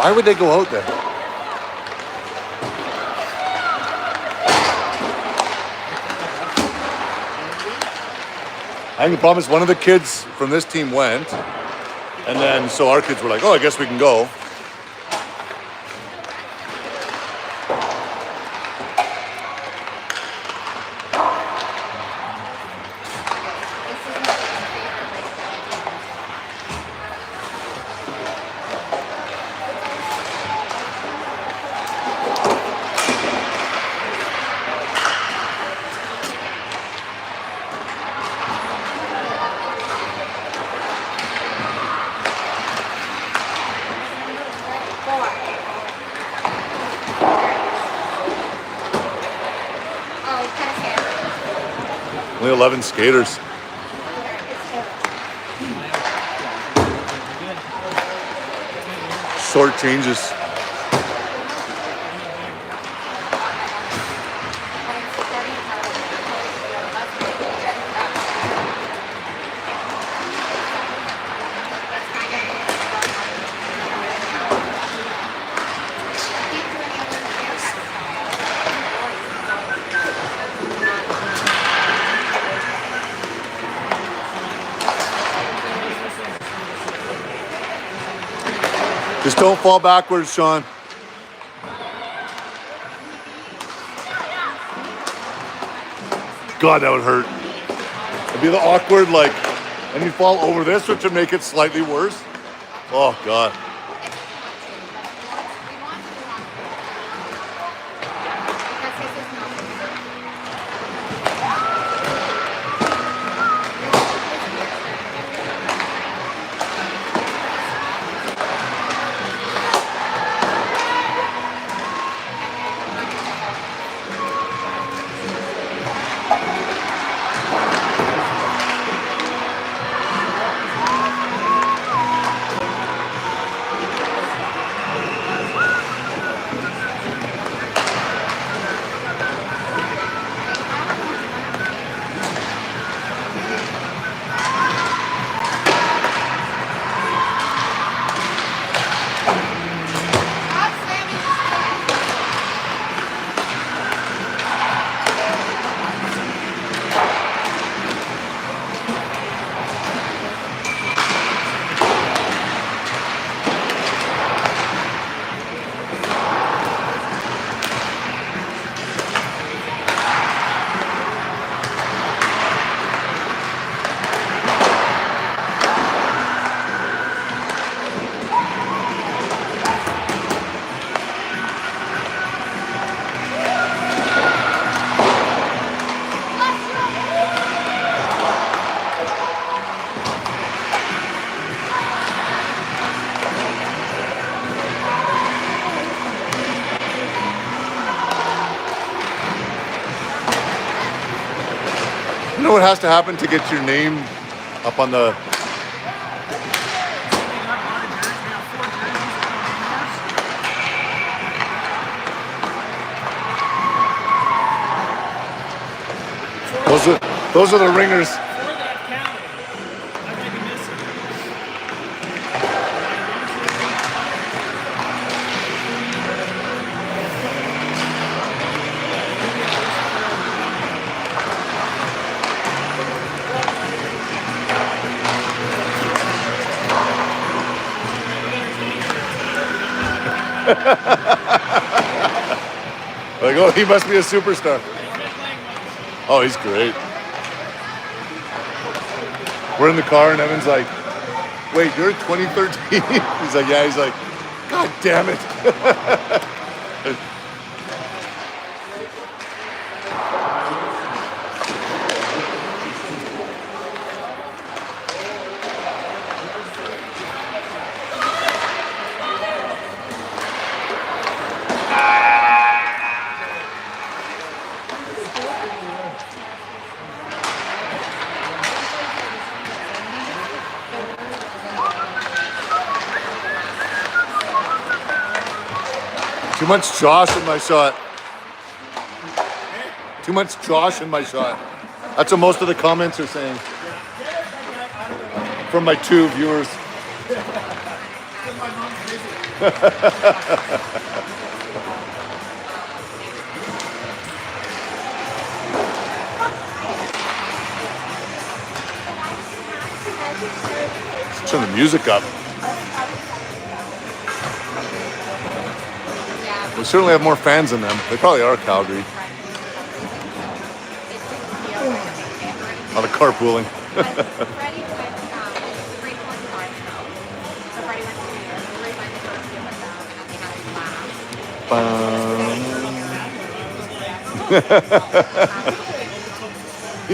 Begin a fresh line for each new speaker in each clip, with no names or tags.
Why would they go out there? I think the problem is one of the kids from this team went, and then so our kids were like, oh, I guess we can go. Only 11 skaters. Short changes. Just don't fall backwards, Sean. God, that would hurt. It'd be the awkward, like, and you fall over this, which would make it slightly worse. Oh, God. You know what has to happen to get your name up on the... Those are the ringers. Like, oh, he must be a superstar. Oh, he's great. We're in the car and Evan's like, wait, you're 2013? He's like, yeah. He's like, God damn it. Too much Josh in my shot. Too much Josh in my shot. That's what most of the comments are saying. From my 2 viewers. Let's turn the music up. We certainly have more fans than them. They probably are Calgary. A lot of carpooling.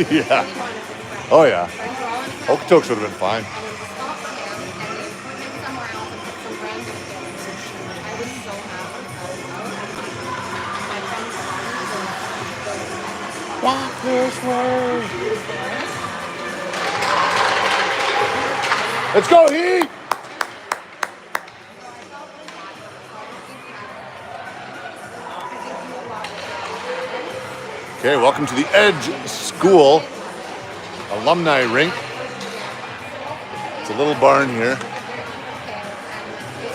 Yeah. Oh yeah. Okotoks would have been fine. Walk this way. Let's go, Heat! Okay, welcome to the Edge School alumni rink. It's a little barn here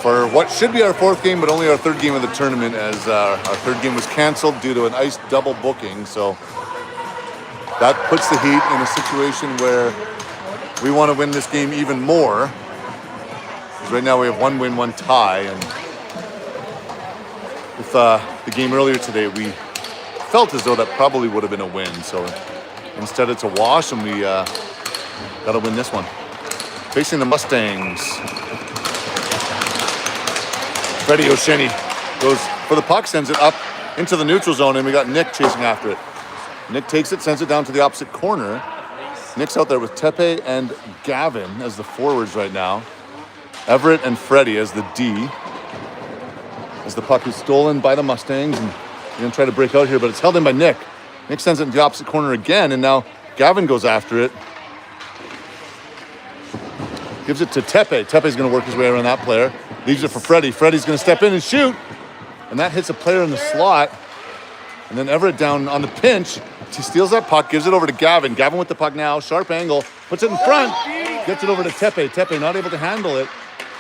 for what should be our fourth game, but only our third game of the tournament, as our third game was canceled due to an ice double booking. So that puts the Heat in a situation where we want to win this game even more. Because right now we have one win, one tie, and with the game earlier today, we felt as though that probably would have been a win. So instead it's a wash, and we got to win this one. Facing the Mustangs, Freddie Osheni goes for the puck, sends it up into the neutral zone, and we got Nick chasing after it. Nick takes it, sends it down to the opposite corner. Nick's out there with Tepe and Gavin as the forwards right now. Everett and Freddie as the D. As the puck is stolen by the Mustangs, and they're going to try to break out here, but it's held in by Nick. Nick sends it in the opposite corner again, and now Gavin goes after it. Gives it to Tepe. Tepe's going to work his way around that player. Leaves it for Freddie. Freddie's going to step in and shoot. And that hits a player in the slot. And then Everett down on the pinch. He steals that puck, gives it over to Gavin. Gavin with the puck now. Sharp angle. Puts it in front. Gets it over to Tepe. Tepe not able to handle it.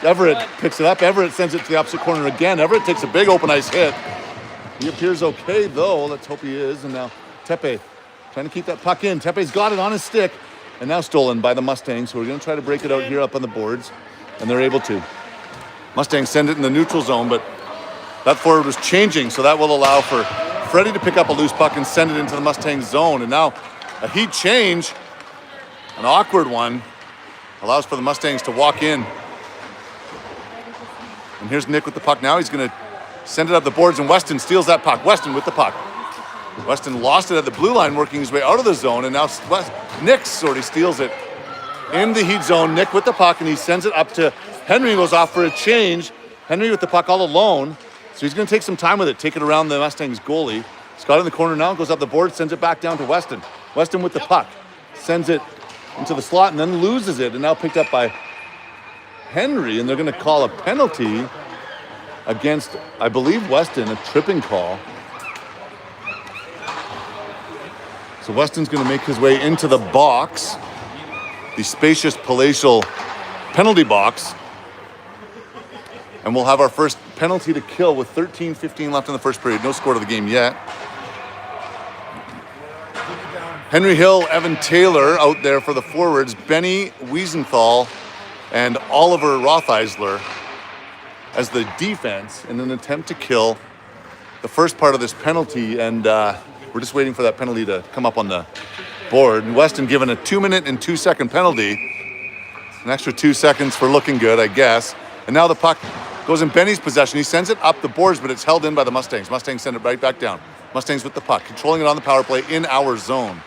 Everett picks it up. Everett sends it to the opposite corner again. Everett takes a big open ice hit. He appears okay, though. Let's hope he is. And now Tepe trying to keep that puck in. Tepe's got it on his stick. And now stolen by the Mustangs, who are going to try to break it out here up on the boards. And they're able to. Mustangs send it in the neutral zone, but that forward was changing, so that will allow for Freddie to pick up a loose puck and send it into the Mustangs zone. And now a Heat change, an awkward one, allows for the Mustangs to walk in. And here's Nick with the puck now. He's going to send it up the boards, and Weston steals that puck. Weston with the puck. Weston lost it at the blue line, working his way out of the zone, and now Nick sort of steals it in the Heat zone. Nick with the puck, and he sends it up to Henry, goes off for a change. Henry with the puck all alone, so he's going to take some time with it, take it around the Mustangs goalie. He's got it in the corner now, goes up the board, sends it back down to Weston. Weston with the puck, sends it into the slot, and then loses it, and now picked up by Henry, and they're going to call a penalty against, I believe, Weston, a tripping call. So Weston's going to make his way into the box, the spacious palatial penalty box. And we'll have our first penalty to kill with 13:15 left in the first period. No score to the game yet. Henry Hill, Evan Taylor out there for the forwards. Benny Wiesenthal and Oliver Rothheisler as the defense in an attempt to kill the first part of this penalty. And we're just waiting for that penalty to come up on the board. And Weston given a 2-minute and 2-second penalty. An extra 2 seconds for looking good, I guess. And now the puck goes in Benny's possession. He sends it up the boards, but it's held in by the Mustangs. Mustangs send it right back down. Mustangs with the puck, controlling it on the power play in our zone.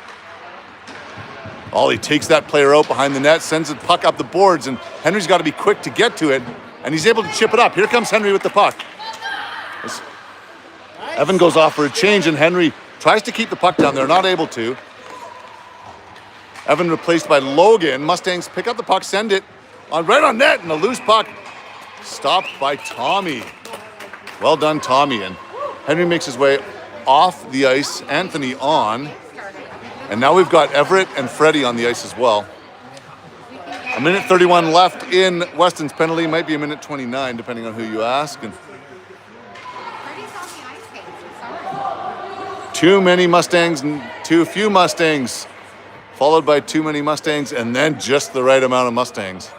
Ollie takes that player out behind the net, sends the puck up the boards, and Henry's got to be quick to get to it, and he's able to chip it up. Here comes Henry with the puck. Evan goes off for a change, and Henry tries to keep the puck down. They're not able to. Evan replaced by Logan. Mustangs pick up the puck, send it right on net, and a loose puck stopped by Tommy. Well done, Tommy. And Henry makes his way off the ice. Anthony on. And now we've got Everett and Freddie on the ice as well. A minute 31 left in Weston's penalty. Might be a minute 29, depending on who you ask. And too many Mustangs, too few Mustangs, followed by too many Mustangs, and then just the right amount of Mustangs.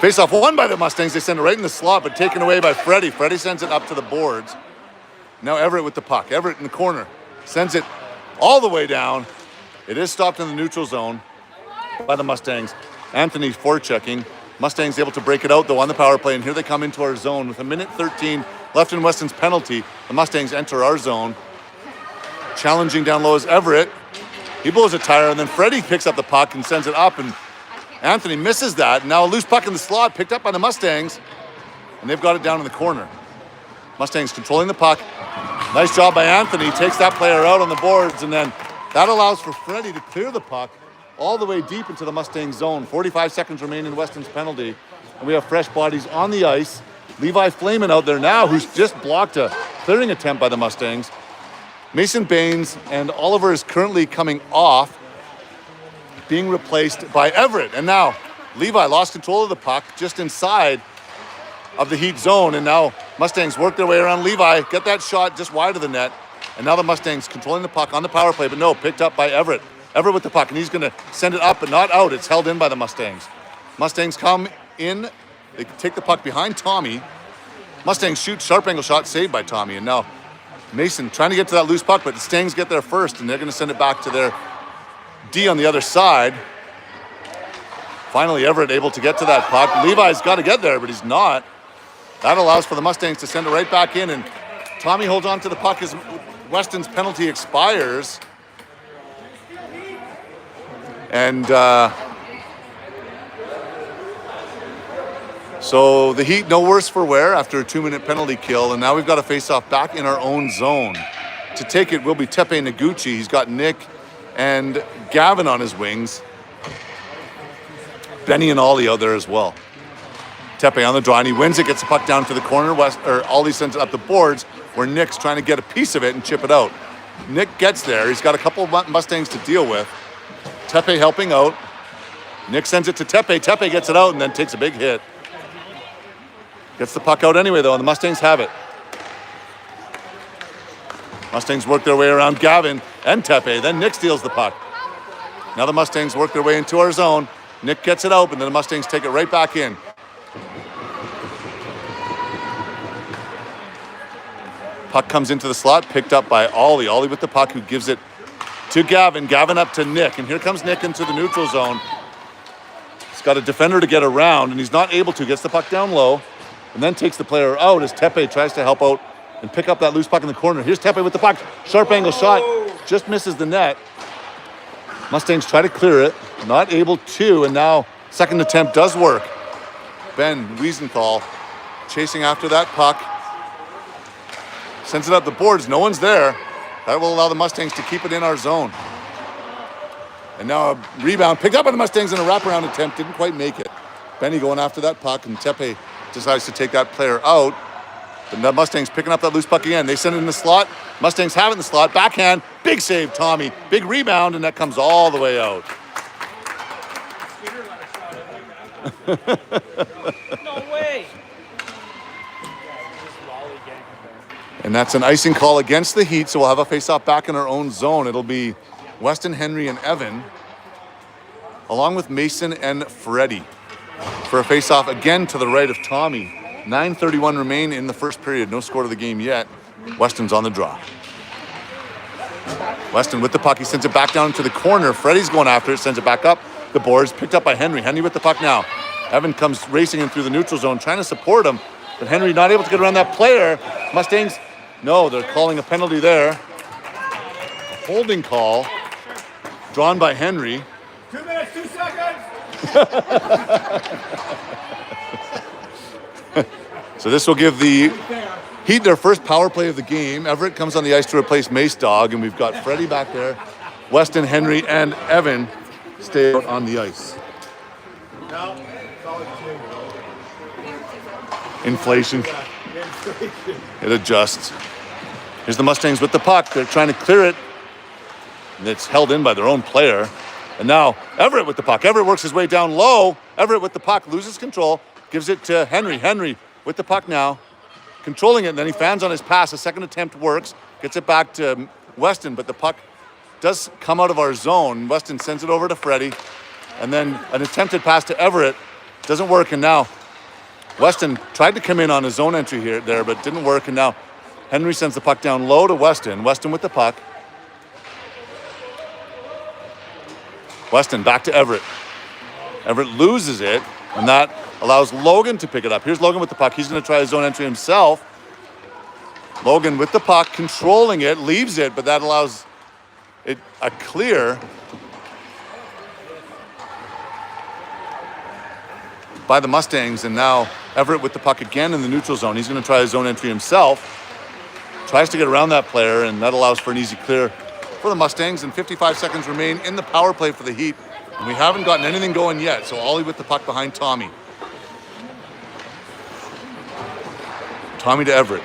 Face-off won by the Mustangs. They send it right in the slot, but taken away by Freddie. Freddie sends it up to the boards. Now Everett with the puck. Everett in the corner. Sends it all the way down. It is stopped in the neutral zone by the Mustangs. Anthony forechecking. Mustangs able to break it out, though, on the power play, and here they come into our zone. With a minute 13 left in Weston's penalty, the Mustangs enter our zone. Challenging down low is Everett. He blows a tire, and then Freddie picks up the puck and sends it up, and Anthony misses that. Now a loose puck in the slot, picked up by the Mustangs, and they've got it down in the corner. Mustangs controlling the puck. Nice job by Anthony. Takes that player out on the boards, and then that allows for Freddie to clear the puck all the way deep into the Mustang zone. 45 seconds remain in Weston's penalty, and we have fresh bodies on the ice. Levi Flamen out there now, who's just blocked a clearing attempt by the Mustangs. Mason Baines and Oliver is currently coming off, being replaced by Everett. And now Levi lost control of the puck just inside of the Heat zone. And now Mustangs work their way around Levi, get that shot just wide of the net. And now the Mustangs controlling the puck on the power play, but no, picked up by Everett. Everett with the puck, and he's going to send it up, but not out. It's held in by the Mustangs. Mustangs come in. They take the puck behind Tommy. Mustangs shoot, sharp angle shot, saved by Tommy. And now Mason trying to get to that loose puck, but the Stangs get there first, and they're going to send it back to their D on the other side. Finally, Everett able to get to that puck. Levi's got to get there, but he's not. That allows for the Mustangs to send it right back in, and Tommy holds on to the puck as Weston's penalty expires. And so the Heat no worse for wear after a 2-minute penalty kill, and now we've got a face-off back in our own zone. To take it will be Tepe Noguchi. He's got Nick and Gavin on his wings. Benny and Ollie out there as well. Tepe on the draw, and he wins it, gets the puck down to the corner. Ollie sends it up the boards, where Nick's trying to get a piece of it and chip it out. Nick gets there. He's got a couple of Mustangs to deal with. Tepe helping out. Nick sends it to Tepe. Tepe gets it out and then takes a big hit. Gets the puck out anyway, though, and the Mustangs have it. Mustangs work their way around Gavin and Tepe. Then Nick steals the puck. Now the Mustangs work their way into our zone. Nick gets it out, and then the Mustangs take it right back in. Puck comes into the slot, picked up by Ollie. Ollie with the puck, who gives it to Gavin. Gavin up to Nick, and here comes Nick into the neutral zone. He's got a defender to get around, and he's not able to. Gets the puck down low, and then takes the player out as Tepe tries to help out and pick up that loose puck in the corner. Here's Tepe with the puck. Sharp angle shot. Just misses the net. Mustangs try to clear it. Not able to, and now second attempt does work. Ben Wiesenthal chasing after that puck. Sends it up the boards. No one's there. That will allow the Mustangs to keep it in our zone. And now a rebound picked up by the Mustangs in a wraparound attempt. Didn't quite make it. Benny going after that puck, and Tepe decides to take that player out. But the Mustangs picking up that loose puck again. They send it in the slot. Mustangs have it in the slot. Backhand. Big save, Tommy. Big rebound, and that comes all the way out.
No way.
And that's an icing call against the Heat, so we'll have a face-off back in our own zone. It'll be Weston, Henry, and Evan, along with Mason and Freddie, for a face-off again to the right of Tommy. 9:31 remain in the first period. No score to the game yet. Weston's on the draw. Weston with the puck. He sends it back down to the corner. Freddie's going after it, sends it back up the boards. Picked up by Henry. Henry with the puck now. Evan comes racing in through the neutral zone, trying to support him, but Henry not able to get around that player. Mustangs, no, they're calling a penalty there. A holding call drawn by Henry.
2 minutes, 2 seconds.
So this will give the Heat their first power play of the game. Everett comes on the ice to replace Mace Dog, and we've got Freddie back there. Weston, Henry, and Evan stay out on the ice. Inflation. It adjusts. Here's the Mustangs with the puck. They're trying to clear it. And it's held in by their own player. And now Everett with the puck. Everett works his way down low. Everett with the puck, loses control, gives it to Henry. Henry with the puck now, controlling it, and then he fans on his pass. A second attempt works, gets it back to Weston, but the puck does come out of our zone. Weston sends it over to Freddie, and then an attempted pass to Everett doesn't work, and now Weston tried to come in on his zone entry there, but didn't work, and now Henry sends the puck down low to Weston. Weston with the puck. Weston back to Everett. Everett loses it, and that allows Logan to pick it up. Here's Logan with the puck. He's going to try his zone entry himself. Logan with the puck, controlling it, leaves it, but that allows it a clear by the Mustangs, and now Everett with the puck again in the neutral zone. He's going to try his zone entry himself. Tries to get around that player, and that allows for an easy clear for the Mustangs, and 55 seconds remain in the power play for the Heat. And we haven't gotten anything going yet, so Ollie with the puck behind Tommy. Tommy to Everett.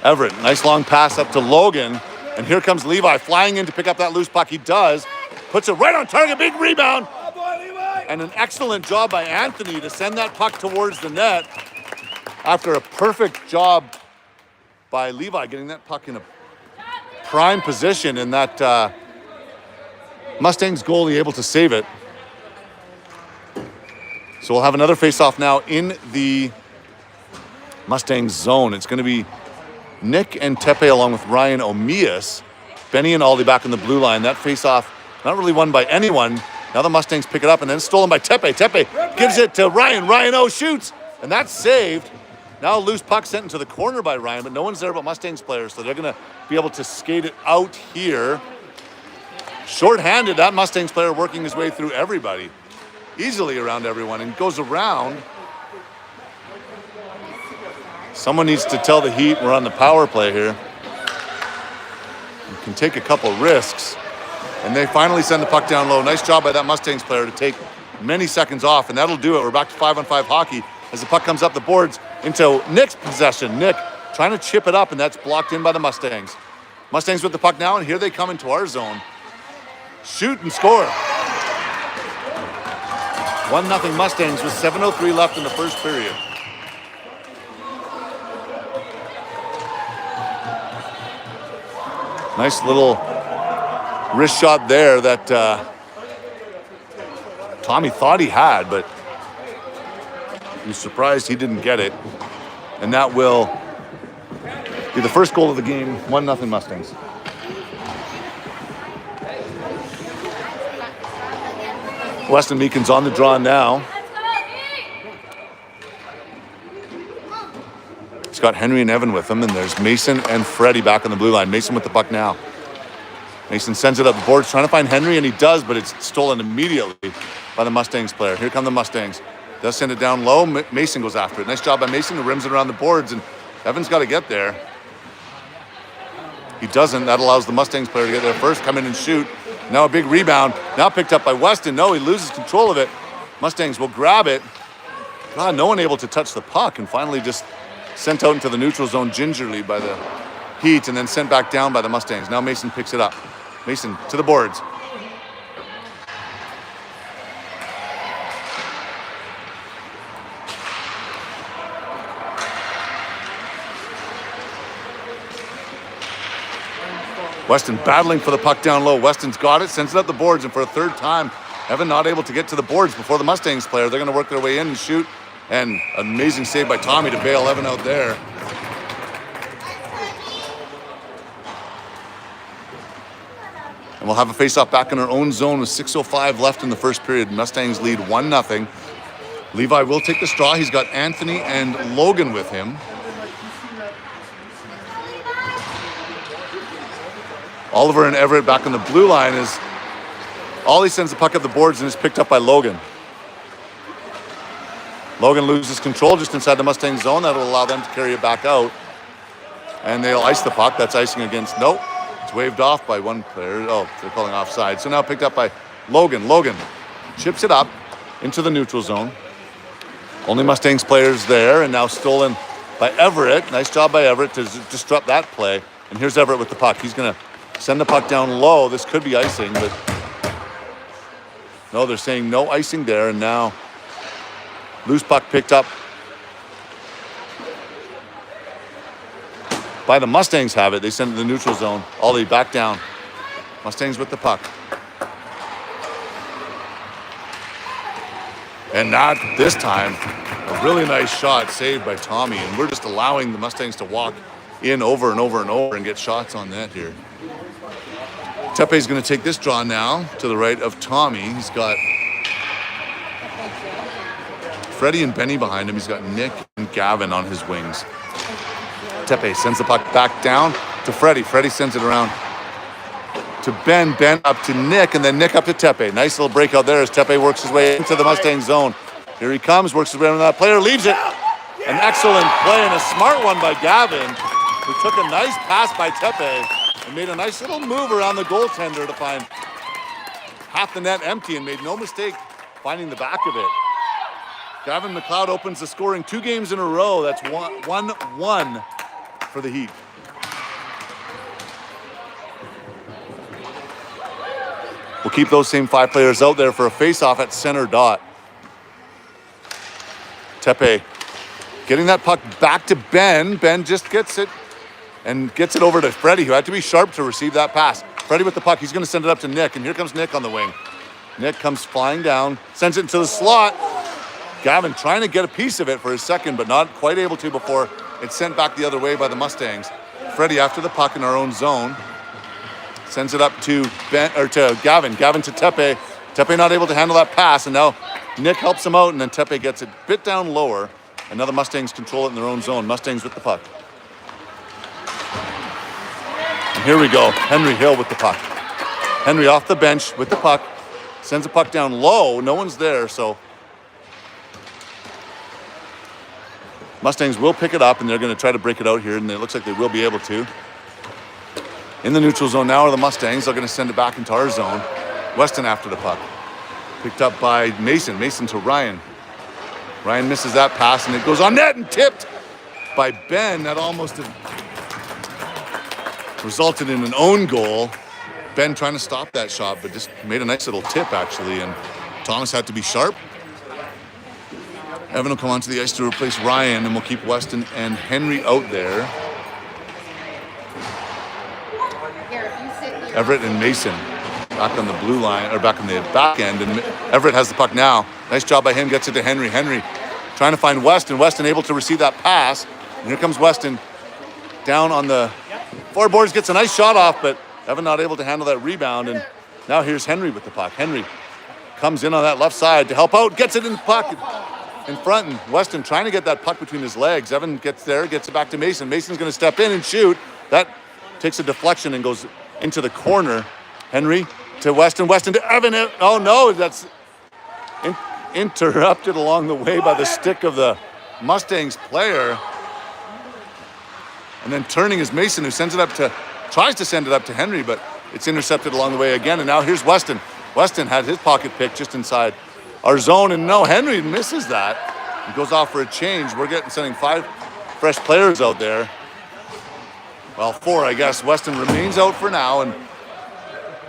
Everett, nice long pass up to Logan, and here comes Levi flying in to pick up that loose puck. He does, puts it right on target, big rebound, and an excellent job by Anthony to send that puck towards the net after a perfect job by Levi getting that puck in a prime position, and that Mustangs goalie able to save it. So we'll have another face-off now in the Mustangs zone. It's going to be Nick and Tepe along with Ryan Omias. Benny and Aldi back in the blue line. That face-off not really won by anyone. Now the Mustangs pick it up, and then stolen by Tepe. Tepe gives it to Ryan. Ryan O shoots, and that's saved. Now a loose puck sent into the corner by Ryan, but no one's there but Mustangs players, so they're going to be able to skate it out here. Short-handed, that Mustangs player working his way through everybody, easily around everyone, and goes around. Someone needs to tell the Heat we're on the power play here. You can take a couple risks, and they finally send the puck down low. Nice job by that Mustangs player to take many seconds off, and that'll do it. We're back to 5-on-5 hockey as the puck comes up the boards into Nick's possession. Nick trying to chip it up, and that's blocked in by the Mustangs. Mustangs with the puck now, and here they come into our zone. Shoot and score. 1-0 Mustangs with 7:03 left in the first period. Nice little wrist shot there that Tommy thought he had, but he was surprised he didn't get it. And that will be the first goal of the game, 1-0 Mustangs. Weston Meekin's on the draw now. He's got Henry and Evan with him, and there's Mason and Freddie back on the blue line. Mason with the puck now. Mason sends it up the boards, trying to find Henry, and he does, but it's stolen immediately by the Mustangs player. Here come the Mustangs. Does send it down low. Mason goes after it. Nice job by Mason, who rims it around the boards, and Evan's got to get there. He doesn't. That allows the Mustangs player to get there first, come in and shoot. Now a big rebound. Now picked up by Weston. No, he loses control of it. Mustangs will grab it. God, no one able to touch the puck, and finally just sent out into the neutral zone gingerly by the Heat, and then sent back down by the Mustangs. Now Mason picks it up. Mason to the boards. Weston battling for the puck down low. Weston's got it, sends it up the boards, and for a third time, Evan not able to get to the boards before the Mustangs player. They're going to work their way in and shoot, and an amazing save by Tommy to bail Evan out there. And we'll have a face-off back in our own zone with 6:05 left in the first period. Mustangs lead 1-0. Levi will take the straw. He's got Anthony and Logan with him. Oliver and Everett back on the blue line as Ollie sends the puck up the boards and is picked up by Logan. Logan loses control just inside the Mustang zone. That will allow them to carry it back out. And they'll ice the puck. That's icing against, nope. It's waved off by one player. Oh, they're calling offside. So now picked up by Logan. Logan chips it up into the neutral zone. Only Mustangs players there, and now stolen by Everett. Nice job by Everett to disrupt that play. And here's Everett with the puck. He's going to Send the puck down low. This could be icing, but no, they're saying no icing there. And now loose puck picked up by the Mustangs have it. They send it to the neutral zone. Ollie back down. Mustangs with the puck. And not this time. A really nice shot saved by Tommy. And we're just allowing the Mustangs to walk in over and over and over and get shots on net here. Tepe's going to take this draw now to the right of Tommy. He's got Freddie and Benny behind him. He's got Nick and Gavin on his wings. Tepe sends the puck back down to Freddie. Freddie sends it around to Ben. Ben up to Nick, and then Nick up to Tepe. Nice little breakout there as Tepe works his way into the Mustang zone. Here he comes, works his way around that player, leaves it. An excellent play and a smart one by Gavin, who took a nice pass by Tepe and made a nice little move around the goaltender to find half the net empty and made no mistake finding the back of it. Gavin McLeod opens the scoring 2 games in a row. That's 1-1 for the Heat. We'll keep those same 5 players out there for a face-off at center dot. Tepe getting that puck back to Ben. Ben just gets it and gets it over to Freddie, who had to be sharp to receive that pass. Freddie with the puck. He's going to send it up to Nick, and here comes Nick on the wing. Nick comes flying down, sends it into the slot. Gavin trying to get a piece of it for his second, but not quite able to before it's sent back the other way by the Mustangs. Freddie after the puck in our own zone. Sends it up to Gavin. Gavin to Tepe. Tepe not able to handle that pass, and now Nick helps him out, and then Tepe gets it a bit down lower. And now the Mustangs control it in their own zone. Mustangs with the puck. And here we go. Henry Hill with the puck. Henry off the bench with the puck. Sends the puck down low. No one's there, so Mustangs will pick it up, and they're going to try to break it out here, and it looks like they will be able to. In the neutral zone now are the Mustangs. They're going to send it back into our zone. Weston after the puck. Picked up by Mason. Mason to Ryan. Ryan misses that pass, and it goes on net and tipped by Ben. That almost resulted in an own goal. Ben trying to stop that shot, but just made a nice little tip, actually, and Thomas had to be sharp. Evan will come onto the ice to replace Ryan, and we'll keep Weston and Henry out there. Everett and Mason back on the blue line, or back on the back end, and Everett has the puck now. Nice job by him, gets it to Henry. Henry trying to find Weston. Weston able to receive that pass. And here comes Weston down on the floorboards, gets a nice shot off, but Evan not able to handle that rebound. And now here's Henry with the puck. Henry comes in on that left side to help out, gets it in the pocket in front, and Weston trying to get that puck between his legs. Evan gets there, gets it back to Mason. Mason's going to step in and shoot. That takes a deflection and goes into the corner. Henry to Weston. Weston to Evan. Oh no, that's interrupted along the way by the stick of the Mustangs player. And then turning is Mason, who tries to send it up to Henry, but it's intercepted along the way again. And now here's Weston. Weston had his pocket pick just inside our zone, and no, Henry misses that. He goes off for a change. We're sending 5 fresh players out there. Well, 4, I guess. Weston remains out for now, and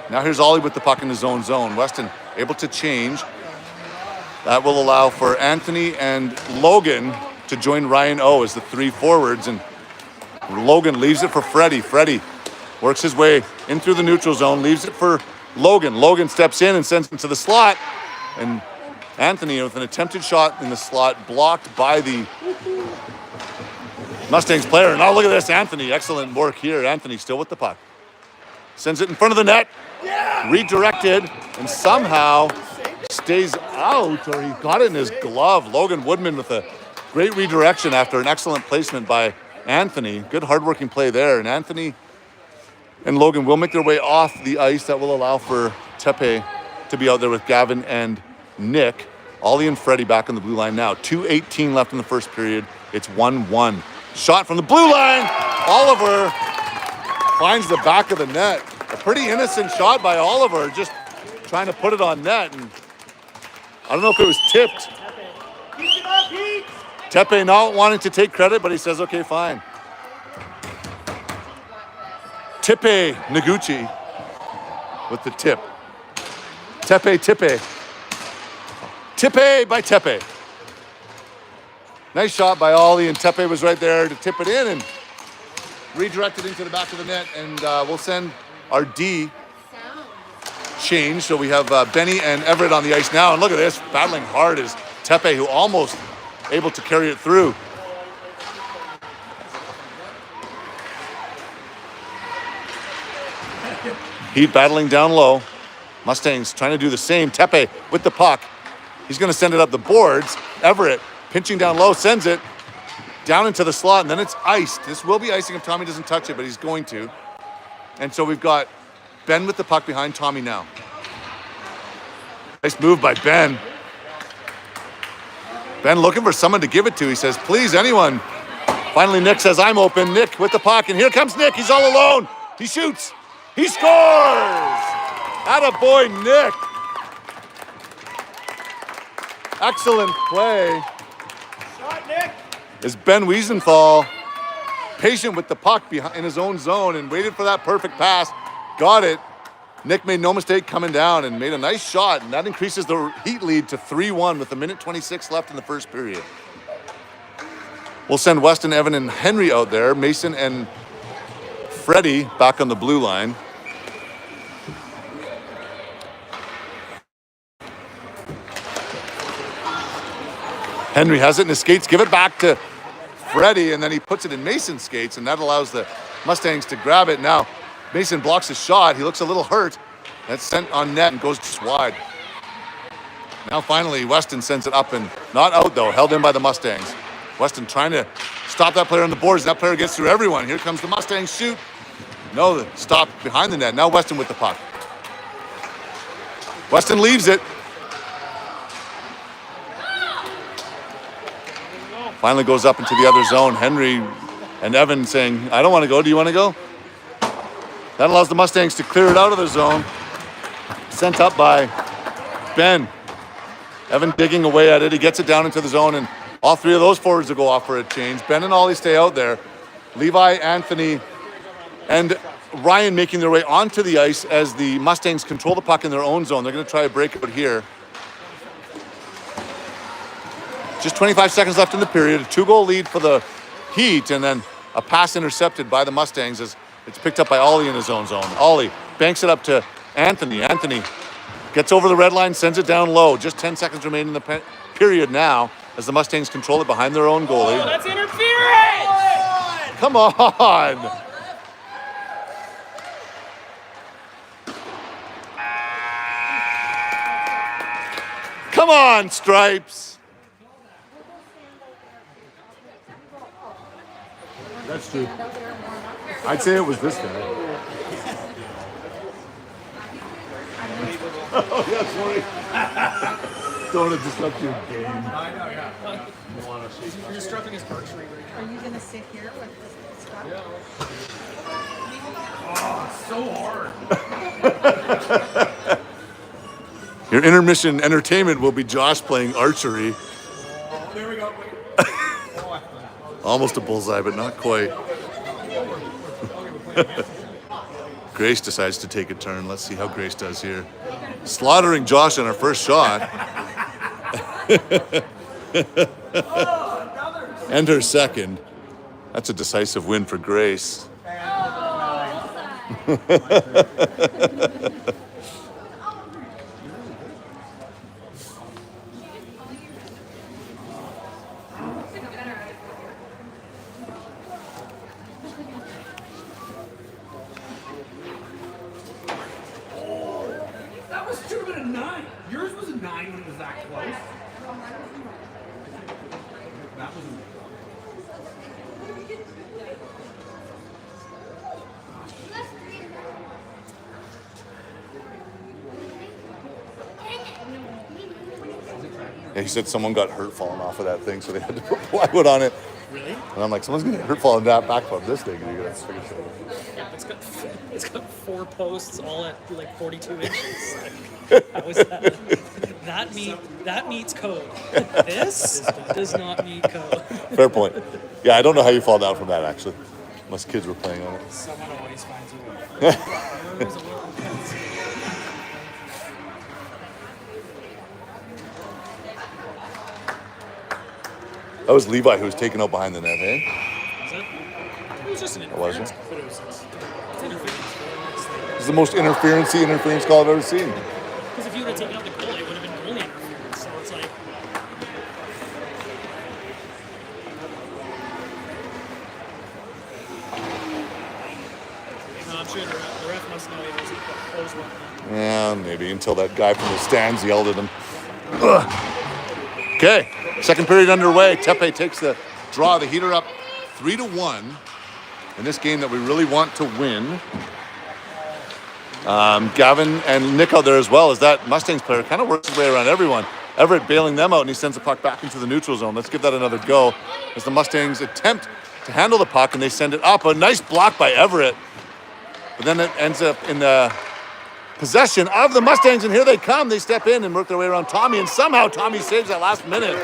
now here's Ollie with the puck in his own zone. Weston able to change. That will allow for Anthony and Logan to join Ryan O as the 3 forwards, and Logan leaves it for Freddie. Freddie works his way in through the neutral zone, leaves it for Logan. Logan steps in and sends it to the slot, and Anthony with an attempted shot in the slot blocked by the Mustangs player. Now look at this, Anthony. Excellent work here. Anthony still with the puck. Sends it in front of the net. Redirected, and somehow stays out, or he got it in his glove. Logan Woodman with a great redirection after an excellent placement by Anthony. Good hardworking play there. And Anthony and Logan will make their way off the ice. That will allow for Tepe to be out there with Gavin and Nick. Ollie and Freddie back on the blue line now. 2:18 left in the first period. It's 1-1. Shot from the blue line. Oliver finds the back of the net. A pretty innocent shot by Oliver, just trying to put it on net. And I don't know if it was tipped. Tepe not wanting to take credit, but he says, okay, fine. Tepe Noguchi with the tip. Tepe. Tepe by Tepe. Nice shot by Ollie, and Tepe was right there to tip it in and redirect it into the back of the net. And we'll send our D change. So we have Benny and Everett on the ice now. And look at this, battling hard is Tepe, who almost able to carry it through. Heat battling down low. Mustangs trying to do the same. Tepe with the puck. He's going to send it up the boards. Everett pinching down low, sends it down into the slot, and then it's iced. This will be icing if Tommy doesn't touch it, but he's going to. And so we've got Ben with the puck behind Tommy now. Nice move by Ben. Ben looking for someone to give it to. He says, please, anyone. Finally, Nick says, I'm open. Nick with the puck, and here comes Nick. He's all alone. He shoots. He scores! Attaboy, Nick. Excellent play.
Shot, Nick.
Is Ben Wiesenthal patient with the puck behind in his own zone and waited for that perfect pass. Got it. Nick made no mistake coming down and made a nice shot, and that increases the Heat lead to 3-1 with 1:26 left in the first period. We'll send Weston, Evan, and Henry out there. Mason and Freddie back on the blue line. Henry has it in his skates. Give it back to Freddie, and then he puts it in Mason's skates, and that allows the Mustangs to grab it. Now, Mason blocks his shot. He looks a little hurt. That's sent on net and goes just wide. Now, finally, Weston sends it up and not out, though. Held in by the Mustangs. Weston trying to stop that player on the boards. That player gets through everyone. Here comes the Mustangs shoot. No, stop behind the net. Now Weston with the puck. Weston leaves it. Finally goes up into the other zone. Henry and Evan saying, I don't want to go. Do you want to go? That allows the Mustangs to clear it out of the zone. Sent up by Ben. Evan digging away at it. He gets it down into the zone, and all three of those forwards will go off for a change. Ben and Ollie stay out there. Levi, Anthony, and Ryan making their way onto the ice as the Mustangs control the puck in their own zone. They're going to try a breakout here. Just 25 seconds left in the period. A 2-goal lead for the Heat, and then a pass intercepted by the Mustangs as it's picked up by Ollie in his own zone. Ollie banks it up to Anthony. Anthony gets over the red line, sends it down low. Just 10 seconds remain in the period now as the Mustangs control it behind their own goalie.
Oh, that's interference!
Come on! Come on, Stripes! That's true. I'd say it was this guy. Oh, yeah, sorry. Don't want to disrupt your game.
I know, yeah. You're disrupting his archery.
Are you going to sit here with this stuff?
Yeah. Oh, so hard.
Your intermission entertainment will be Josh playing archery.
Oh, there we go.
Almost a bullseye, but not quite. Grace decides to take a turn. Let's see how Grace does here. Slaughtering Josh on her first shot. And her second. That's a decisive win for Grace.
That was 2 minutes 9. Yours was a 9 when it was that close. That was
Yeah, he said someone got hurt falling off of that thing, so they had to put plywood on it.
really?
And I'm like, someone's gonna get hurt falling that back from this thing. And you gotta figure shit out.
Yeah, it's got 4 posts all at like 42 inches. Like, how is that? That meets code. This does not meet code.
Fair point. Yeah, I don't know how you fall down from that, actually. Unless kids were playing on it.
Someone always finds a way. There's a little-
That was Levi who was taken out behind the net, eh?
Was it? It was just an
Was
interference.
it?
But it was it's interference.
This is the most interference call I've ever seen.
Because if you would have taken out the goalie, it would have been goalie interference. So it's like. No, I'm sure the ref must know he was close one.
Yeah, maybe until that guy from the stands yelled at him. Ugh. Okay, second period underway. Tepe takes the draw, the heater up 3-1 in this game that we really want to win. Gavin and Nick out there as well as that Mustangs player kind of works his way around everyone. Everett bailing them out, and he sends the puck back into the neutral zone. Let's give that another go as the Mustangs attempt to handle the puck, and they send it up. A nice block by Everett. But then it ends up in the possession of the Mustangs, and here they come. They step in and work their way around Tommy, and somehow Tommy saves that last minute.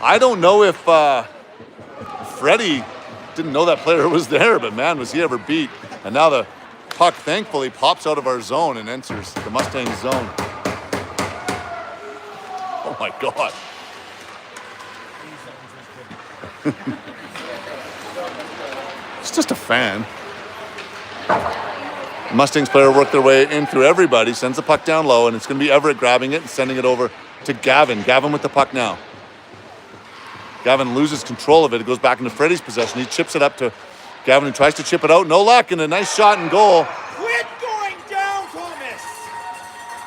I don't know if Freddie didn't know that player was there, but man, was he ever beat. And now the puck, thankfully, pops out of our zone and enters the Mustangs zone. Oh my God. It's just a fan. The Mustangs player worked their way in through everybody, sends the puck down low, and it's going to be Everett grabbing it and sending it over to Gavin. Gavin with the puck now. Gavin loses control of it. It goes back into Freddie's possession. He chips it up to Gavin, who tries to chip it out. No luck, and a nice shot and goal.
Quit going down, Thomas!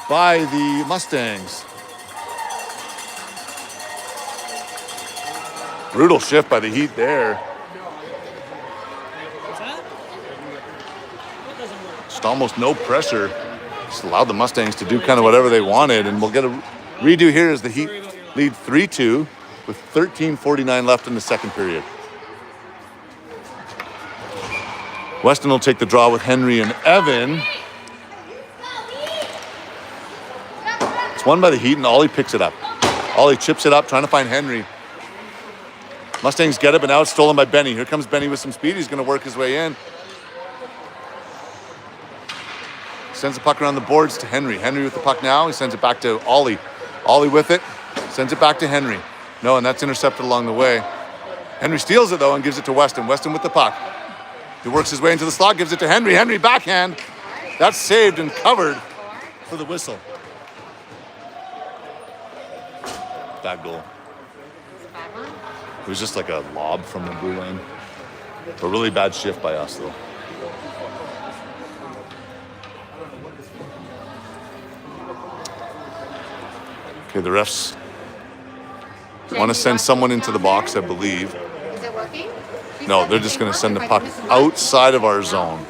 By the Mustangs. Brutal shift by the Heat there.
What's that? That doesn't work.
Just almost no pressure. Just allowed the Mustangs to do kind of whatever they wanted. And we'll get a redo here as the Heat lead 3-2 with 13:49 left in the second period. Weston will take the draw with Henry and Evan. It's won by the Heat, and Ollie picks it up. Ollie chips it up, trying to find Henry. Mustangs get it, but now it's stolen by Benny. Here comes Benny with some speed. He's going to work his way in. Sends the puck around the boards to Henry. Henry with the puck now. He sends it back to Ollie. Ollie with it. Sends it back to Henry. No, and that's intercepted along the way. Henry steals it, though, and gives it to Weston. Weston with the puck. He works his way into the slot, gives it to Henry. Henry backhand. That's saved and covered for the whistle. Bad goal. It was just like a lob from the blue lane. A really bad shift by us, though. Okay, the refs want to send someone into the box, I believe.
Is it working?
No, they're just going to send the puck outside of our zone.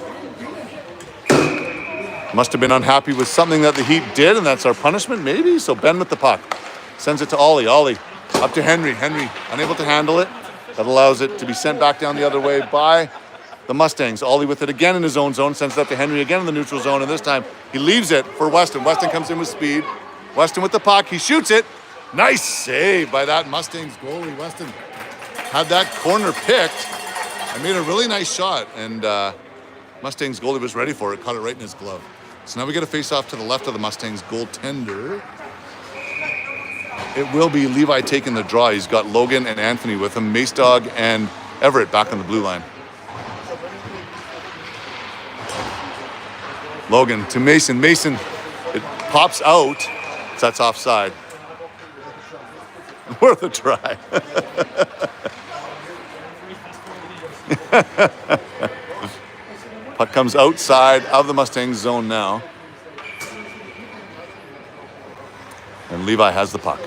Must have been unhappy with something that the Heat did, and that's our punishment, maybe? So Ben with the puck. Sends it to Ollie. Ollie up to Henry. Henry unable to handle it. That allows it to be sent back down the other way by the Mustangs. Ollie with it again in his own zone. Sends it up to Henry again in the neutral zone, and this time he leaves it for Weston. Weston comes in with speed. Weston with the puck. He shoots it. Nice save by that Mustangs goalie. Weston had that corner picked and made a really nice shot, and Mustangs goalie was ready for it. Caught it right in his glove. So now we get a face-off to the left of the Mustangs goaltender. It will be Levi taking the draw. He's got Logan and Anthony with him. Mace Dog and Everett back on the blue line. Logan to Mason. Mason, it pops out. So that's offside. Worth a try. Puck comes outside of the Mustangs zone now. And Levi has the puck.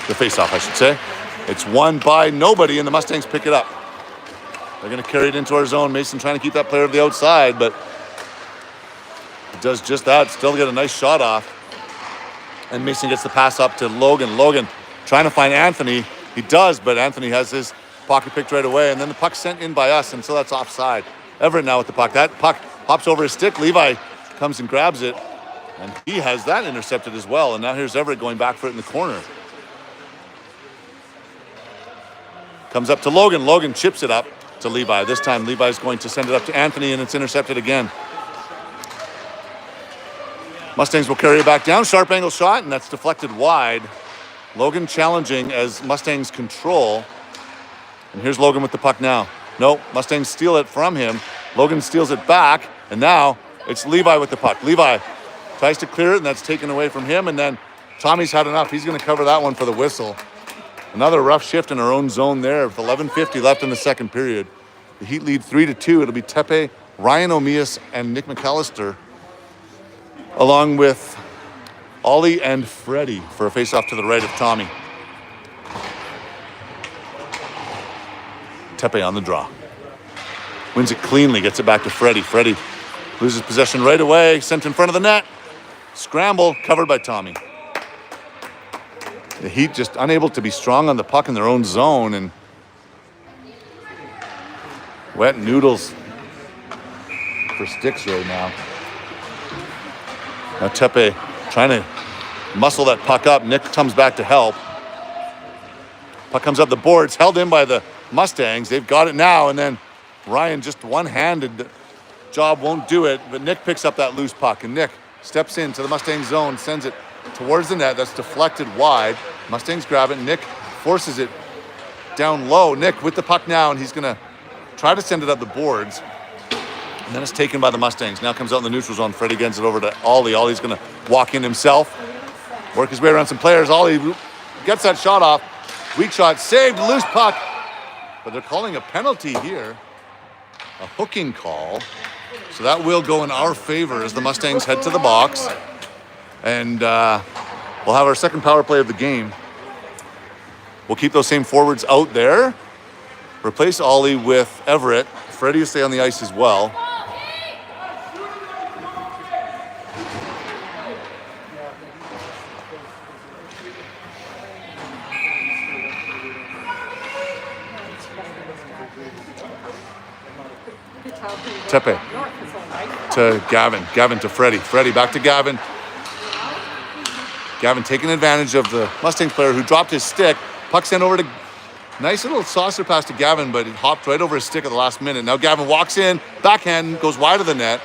The face-off, I should say. It's won by nobody, and the Mustangs pick it up. They're going to carry it into our zone. Mason trying to keep that player to the outside, but it does just that. Still get a nice shot off. And Mason gets the pass up to Logan. Logan trying to find Anthony. He does, but Anthony has his pocket picked right away. And then the puck's sent in by us, and so that's offside. Everett now with the puck. That puck hops over his stick. Levi comes and grabs it, and he has that intercepted as well. And now here's Everett going back for it in the corner. Comes up to Logan. Logan chips it up to Levi. This time Levi's going to send it up to Anthony, and it's intercepted again. Mustangs will carry it back down. Sharp angle shot, and that's deflected wide. Logan challenging as Mustangs control. And here's Logan with the puck now. No, Mustangs steal it from him. Logan steals it back, and now it's Levi with the puck. Levi tries to clear it, and that's taken away from him, and then Tommy's had enough. He's going to cover that one for the whistle. Another rough shift in our own zone there with 11:50 left in the second period. The Heat lead 3-2. It'll be Tepe, Ryan Omias, and Nick McAllister, along with Ollie and Freddie for a face-off to the right of Tommy. Tepe on the draw. Wins it cleanly, gets it back to Freddie. Freddie loses possession right away, sent in front of the net. Scramble, covered by Tommy. The Heat just unable to be strong on the puck in their own zone, and wet noodles for sticks right now. Now Tepe trying to muscle that puck up. Nick comes back to help. Puck comes up the boards, held in by the Mustangs. They've got it now, and then Ryan just one-handed job won't do it, but Nick picks up that loose puck, and Nick steps into the Mustang zone, sends it towards the net. That's deflected wide. Mustangs grab it. Nick forces it down low. Nick with the puck now, and he's going to try to send it up the boards. And then it's taken by the Mustangs. Now comes out in the neutral zone. Freddie gets it over to Ollie. Ollie's going to walk in himself, work his way around some players. Ollie gets that shot off. Weak shot, saved, loose puck. But they're calling a penalty here. A hooking call. So that will go in our favor as the Mustangs head to the box. And we'll have our second power play of the game. We'll keep those same forwards out there. Replace Ollie with Everett. Freddie will stay on the ice as well. Tepe to Gavin. Gavin to Freddie. Freddie back to Gavin. Gavin taking advantage of the Mustangs player who dropped his stick. Puck sent over to... Nice little saucer pass to Gavin, but it hopped right over his stick at the last minute. Now Gavin walks in, backhand, goes wide of the net.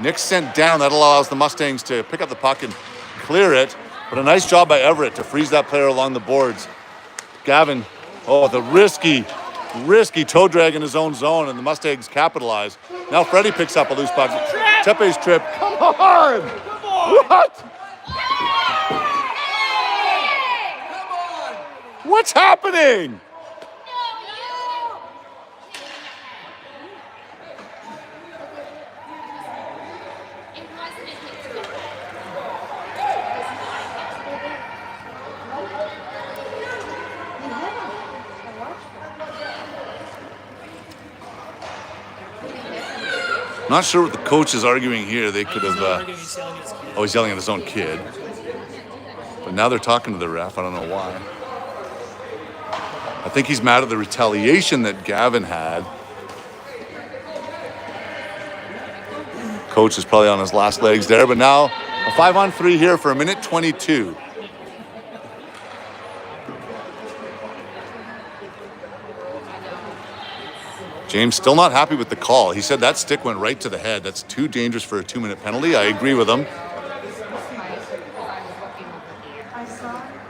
Nick's sent down. That allows the Mustangs to pick up the puck and clear it. But a nice job by Everett to freeze that player along the boards. Gavin, the risky toe drag in his own zone, and the Mustangs capitalize. Now Freddie picks up a loose puck. Tepe's trip. Come on! What? What's happening? Not sure what the coach is arguing here. They could have... he's yelling at his own kid. But now they're talking to the ref. I don't know why. I think he's mad at the retaliation that Gavin had. Coach is probably on his last legs there, but now a 5-on-3 here for 1:22. James still not happy with the call. He said that stick went right to the head. That's too dangerous for a 2-minute penalty. I agree with him.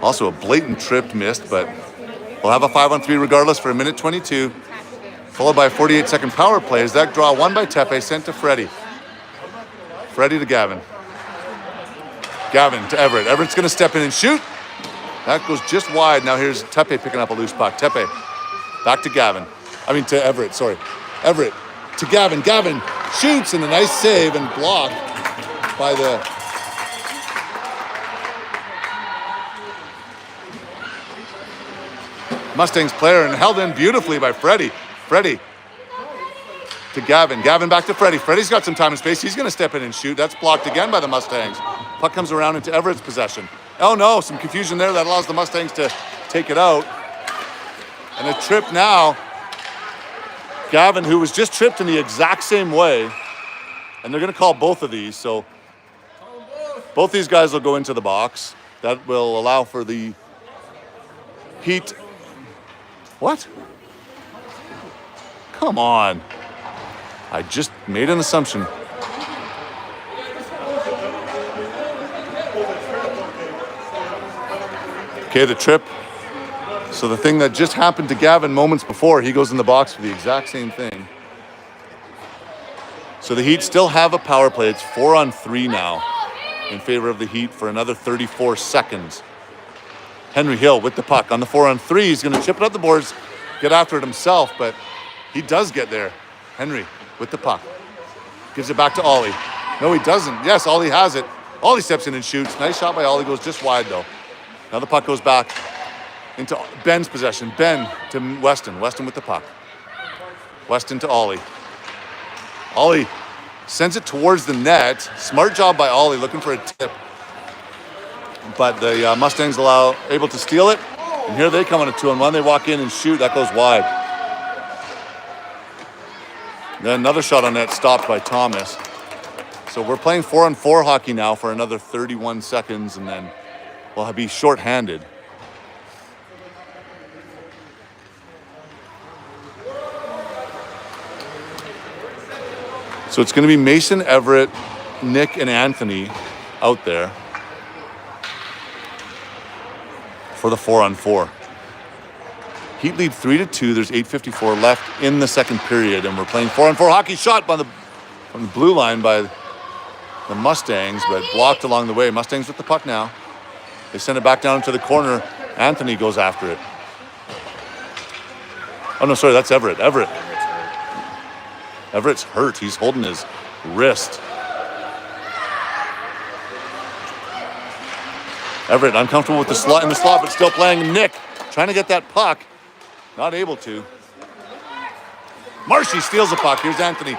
Also a blatant trip missed, but we'll have a 5-on-3 regardless for 1:22, followed by a 48-second power play as that draw won by Tepe, sent to Freddie. Freddie to Gavin. Gavin to Everett. Everett's going to step in and shoot. That goes just wide. Now here's Tepe picking up a loose puck. Tepe back to Gavin. To Everett, sorry. Everett to Gavin. Gavin shoots, and a nice save and blocked by the... Mustangs player, and held in beautifully by Freddie. Freddie to Gavin. Gavin back to Freddie. Freddie's got some time and space. He's going to step in and shoot. That's blocked again by the Mustangs. Puck comes around into Everett's possession. Oh no, some confusion there. That allows the Mustangs to take it out. And a trip now. Gavin, who was just tripped in the exact same way. And they're going to call both of these. So both these guys will go into the box. That will allow for the Heat What? Come on. I just made an assumption. Okay, the trip. So the thing that just happened to Gavin moments before, he goes in the box for the exact same thing. So the Heat still have a power play. It's 4-on-3 now in favor of the Heat for another 34 seconds. Henry Hill with the puck on the 4-on-3. He's going to chip it up the boards, get after it himself, but he does get there. Henry with the puck. Gives it back to Ollie. No, he doesn't. Yes, Ollie has it. Ollie steps in and shoots. Nice shot by Ollie. Goes just wide, though. Now the puck goes back into Ben's possession. Ben to Weston. Weston with the puck. Weston to Ollie. Ollie sends it towards the net. Smart job by Ollie, looking for a tip. But the Mustangs able to steal it. And here they come on a 2-on-1. They walk in and shoot. That goes wide. Then another shot on net stopped by Thomas. So we're playing 4-on-4 hockey now for another 31 seconds, and then we'll be shorthanded. So it's going to be Mason, Everett, Nick, and Anthony out there for the 4-on-4. Heat lead 3-2. There's 8:54 left in the second period, and we're playing 4-on-4 hockey. Shot from the blue line by the Mustangs, but blocked along the way. Mustangs with the puck now. They send it back down to the corner. Anthony goes after it. Oh, no, sorry, that's Everett. Everett's hurt. He's holding his wrist. Everett uncomfortable with the slot but still playing. Nick trying to get that puck. Not able to. Marshy steals the puck. Here's Anthony.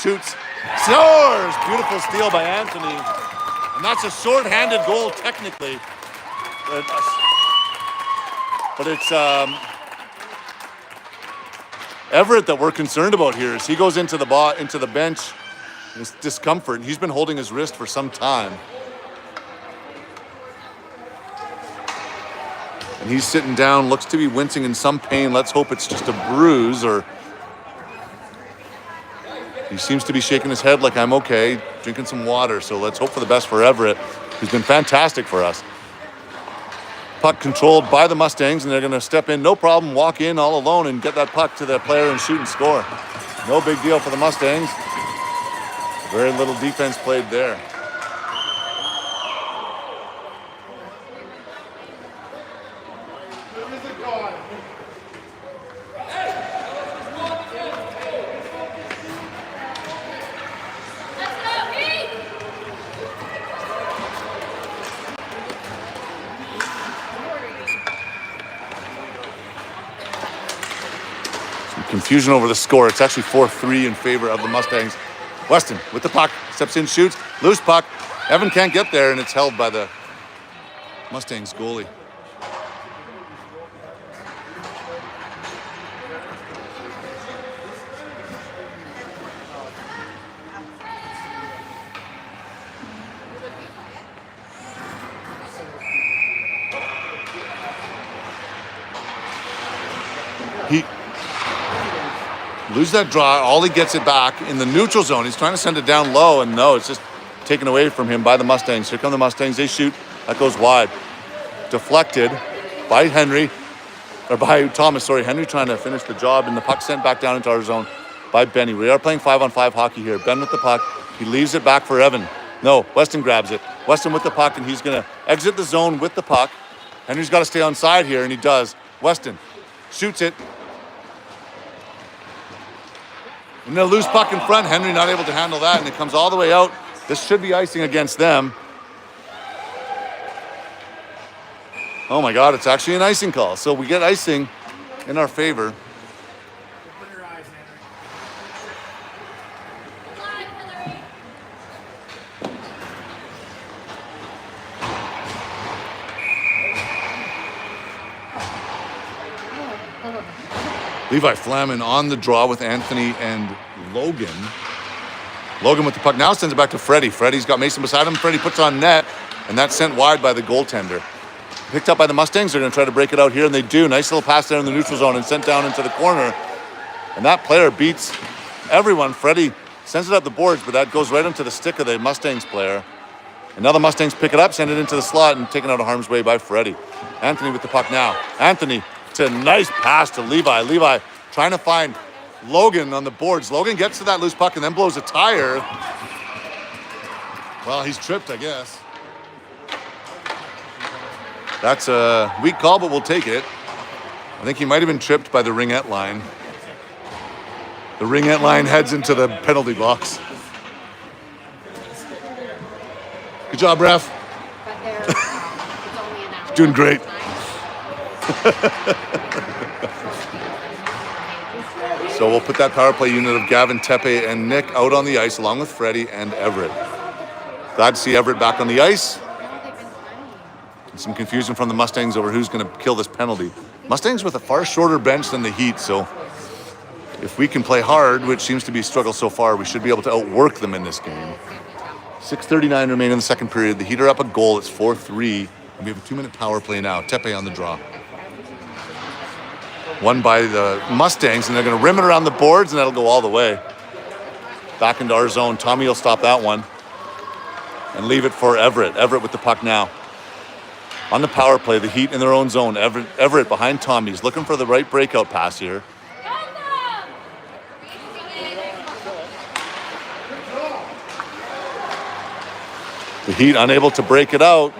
Shoots. Scores! Beautiful steal by Anthony. And that's a short-handed goal technically. But it's Everett that we're concerned about here. As he goes into the bench, his discomfort. He's been holding his wrist for some time. And he's sitting down, looks to be wincing in some pain. Let's hope it's just a bruise, or he seems to be shaking his head like I'm okay, drinking some water. So let's hope for the best for Everett, who's been fantastic for us. Puck controlled by the Mustangs, and they're going to step in, no problem, walk in all alone and get that puck to the player and shoot and score. No big deal for the Mustangs. Very little defense played there. Confusion over the score. It's actually 4-3 in favor of the Mustangs. Weston with the puck, steps in, shoots, loose puck. Evan can't get there, and it's held by the Mustangs goalie. Lose that draw. Ollie gets it back in the neutral zone. He's trying to send it down low, and no, it's just taken away from him by the Mustangs. Here come the Mustangs. They shoot. That goes wide. Deflected by Thomas. Sorry, Henry trying to finish the job, and the puck sent back down into our zone by Benny. We are playing 5-on-5 hockey here. Ben with the puck. He leaves it back for Evan. No, Weston grabs it. Weston with the puck, and he's going to exit the zone with the puck. Henry's got to stay on side here, and he does. Weston shoots it. And a loose puck in front. Henry not able to handle that, and it comes all the way out. This should be icing against them. Oh my God, it's actually an icing call. So we get icing in our favor. Levi Flamin on the draw with Anthony and Logan. Logan with the puck now sends it back to Freddie. Freddie's got Mason beside him. Freddie puts on net, and that's sent wide by the goaltender. picked up by the Mustangs. They're going to try to break it out here, and they do. Nice little pass there in the neutral zone and sent down into the corner. And that player beats everyone. Freddie sends it up the boards, but that goes right into the stick of the Mustangs player. And now the Mustangs pick it up, send it into the slot, and taken out of harm's way by Freddie. Anthony with the puck now. Anthony to a nice pass to Levi. Levi trying to find Logan on the boards. Logan gets to that loose puck and then blows a tire. Well, he's tripped, I guess. That's a weak call, but we'll take it. I think he might have been tripped by the ringette line. The ringette line heads into the penalty box. Good job, ref.
But it's only an hour.
Doing great. So we'll put that power play unit of Gavin, Tepe, and Nick out on the ice along with Freddie and Everett. Glad to see Everett back on the ice. And some confusion from the Mustangs over who's going to kill this penalty. Mustangs with a far shorter bench than the Heat, so if we can play hard, which seems to be a struggle so far, we should be able to outwork them in this game. 6:39 remain in the second period. The Heat are up a goal. It's 4-3. And we have a 2-minute power play now. Tepe on the draw. Won by the Mustangs, and they're going to rim it around the boards, and that'll go all the way. Back into our zone. Tommy will stop that one and leave it for Everett. Everett with the puck now. On the power play, the Heat in their own zone. Everett behind Tommy. He's looking for the right breakout pass here. The Heat unable to break it out,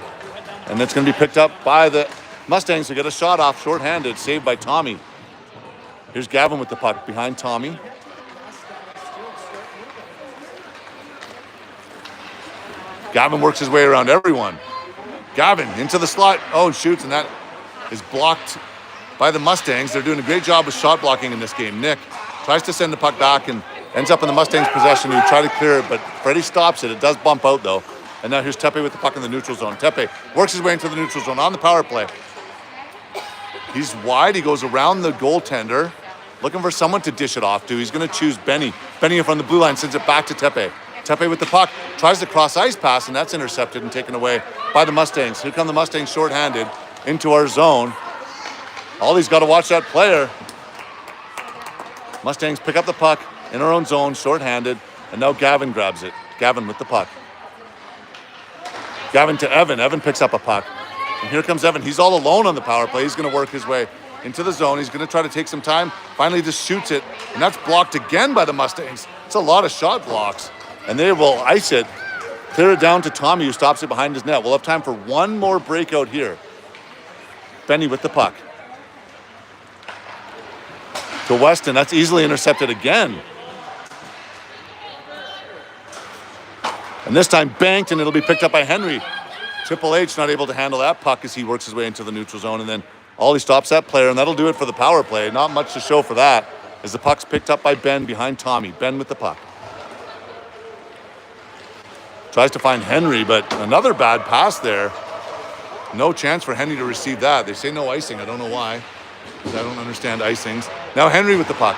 and it's going to be picked up by the Mustangs who get a shot off shorthanded, saved by Tommy. Here's Gavin with the puck behind Tommy. Gavin works his way around everyone. Gavin into the slot. Oh, shoots, and that is blocked by the Mustangs. They're doing a great job with shot blocking in this game. Nick tries to send the puck back and ends up in the Mustangs' possession. He try to clear it, but Freddie stops it. It does bump out, though. And now here's Tepe with the puck in the neutral zone. Tepe works his way into the neutral zone on the power play. He's wide. He goes around the goaltender, looking for someone to dish it off to. He's going to choose Benny. Benny in front of the blue line sends it back to Tepe. Tepe with the puck tries to cross ice pass, and that's intercepted and taken away by the Mustangs. Here come the Mustangs shorthanded into our zone. Ollie's got to watch that player. Mustangs pick up the puck in our own zone, shorthanded, and now Gavin grabs it. Gavin with the puck. Gavin to Evan. Evan picks up a puck. And here comes Evan. He's all alone on the power play. He's going to work his way into the zone. He's going to try to take some time. Finally just shoots it. And that's blocked again by the Mustangs. It's a lot of shot blocks. And they will ice it, clear it down to Tommy, who stops it behind his net. We'll have time for one more breakout here. Benny with the puck. To Weston. That's easily intercepted again. And this time banked, and it'll be picked up by Henry. Triple H not able to handle that puck as he works his way into the neutral zone, and then Ollie stops that player, and that'll do it for the power play. Not much to show for that, as the puck's picked up by Ben behind Tommy. Ben with the puck. Tries to find Henry, but another bad pass there. No chance for Henry to receive that. They say no icing. I don't know why, because I don't understand icings. Now Henry with the puck.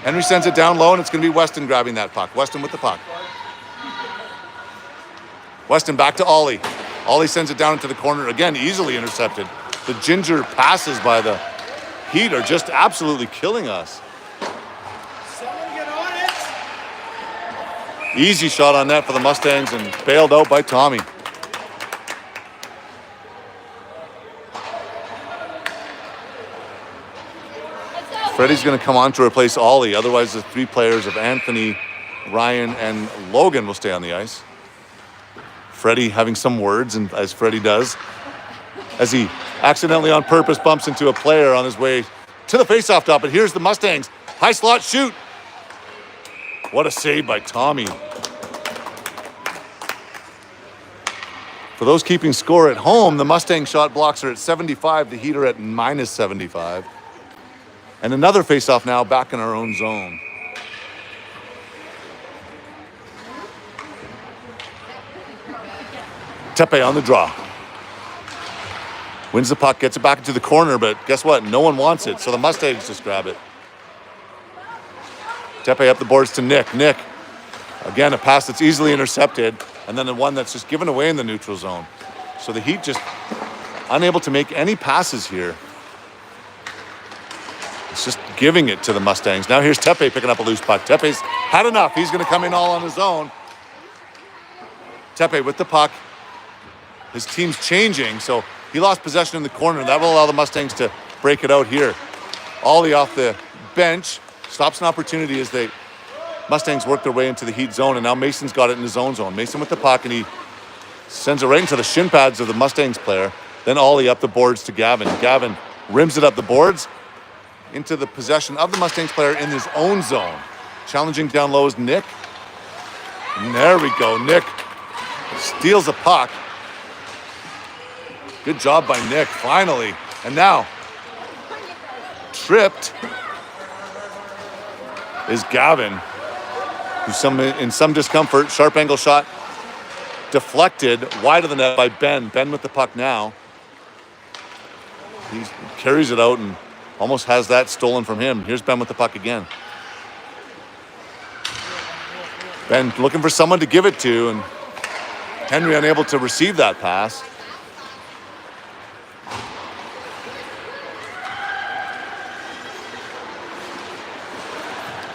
Henry sends it down low, and it's going to be Weston grabbing that puck. Weston with the puck. Weston back to Ollie. Ollie sends it down into the corner. Again, easily intercepted. The ginger passes by the Heat are just absolutely killing us.
Someone get on it.
Easy shot on net for the Mustangs and bailed out by Tommy. Freddie's going to come on to replace Ollie. Otherwise, the three players of Anthony, Ryan, and Logan will stay on the ice. Freddie having some words, and as Freddie does, as he accidentally on purpose bumps into a player on his way to the faceoff dot. But here's the Mustangs. High slot shoot. What a save by Tommy. For those keeping score at home, the Mustang shot blocks are at 75. The Heat are at minus 75. And another faceoff now back in our own zone. Tepe on the draw. Wins the puck, gets it back into the corner, but guess what? No one wants it, so the Mustangs just grab it. Tepe up the boards to Nick. Nick, again, a pass that's easily intercepted, and then the one that's just given away in the neutral zone. So the Heat just unable to make any passes here. It's just giving it to the Mustangs. Now here's Tepe picking up a loose puck. Tepe's had enough. He's going to come in all on his own. Tepe with the puck. His team's changing, so he lost possession in the corner. That will allow the Mustangs to break it out here. Ollie off the bench. Stops an opportunity as the Mustangs work their way into the Heat zone, and now Mason's got it in his own zone. Mason with the puck, and he sends it right into the shin pads of the Mustangs player. Then Ollie up the boards to Gavin. Gavin rims it up the boards into the possession of the Mustangs player in his own zone. Challenging down low is Nick. And there we go. Nick steals a puck. Good job by Nick, finally. And now, tripped is Gavin, who's in some discomfort. Sharp angle shot deflected wide of the net by Ben. Ben with the puck now. He carries it out and almost has that stolen from him. Here's Ben with the puck again. Ben looking for someone to give it to, and Henry unable to receive that pass.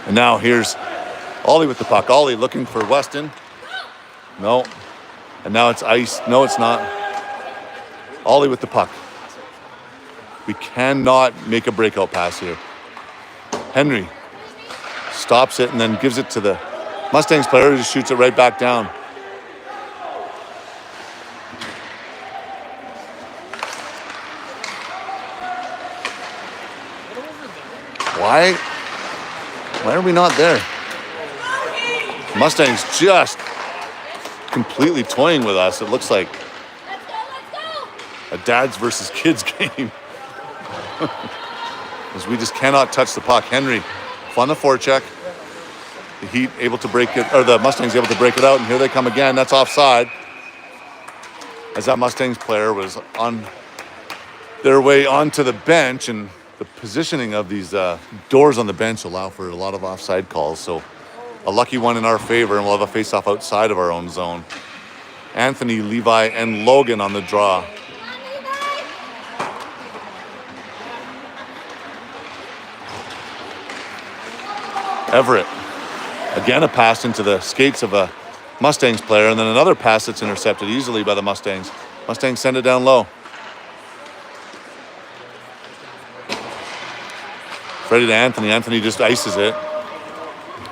And now here's Ollie with the puck. Ollie looking for Weston. No. And now it's ice. No, it's not. Ollie with the puck. We cannot make a breakout pass here. Henry stops it and then gives it to the Mustangs player, who just shoots it right back down. Why are we not there? Mustangs just completely toying with us. It looks like a dads versus kids game. As we just cannot touch the puck. Henry on the forecheck. The Heat able to break it, or the Mustangs able to break it out, and here they come again. That's offside. As that Mustangs player was on their way onto the bench, and the positioning of these doors on the bench allow for a lot of offside calls. So a lucky one in our favor, and we'll have a face-off outside of our own zone. Anthony, Levi, and Logan on the draw. Everett. Again, a pass into the skates of a Mustangs player, and then another pass that's intercepted easily by the Mustangs. Mustangs send it down low. Freddie to Anthony. Anthony just ices it.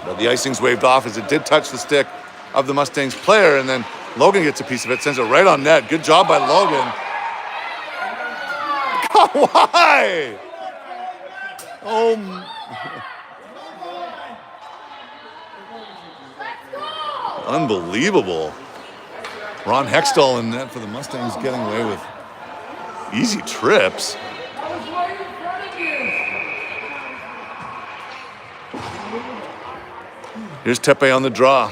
But the icing's waved off as it did touch the stick of the Mustangs player, and then Logan gets a piece of it, sends it right on net. Good job by Logan. Why? Oh. Unbelievable. Ron Hextall in net for the Mustangs, getting away with easy trips. Here's Tepe on the draw.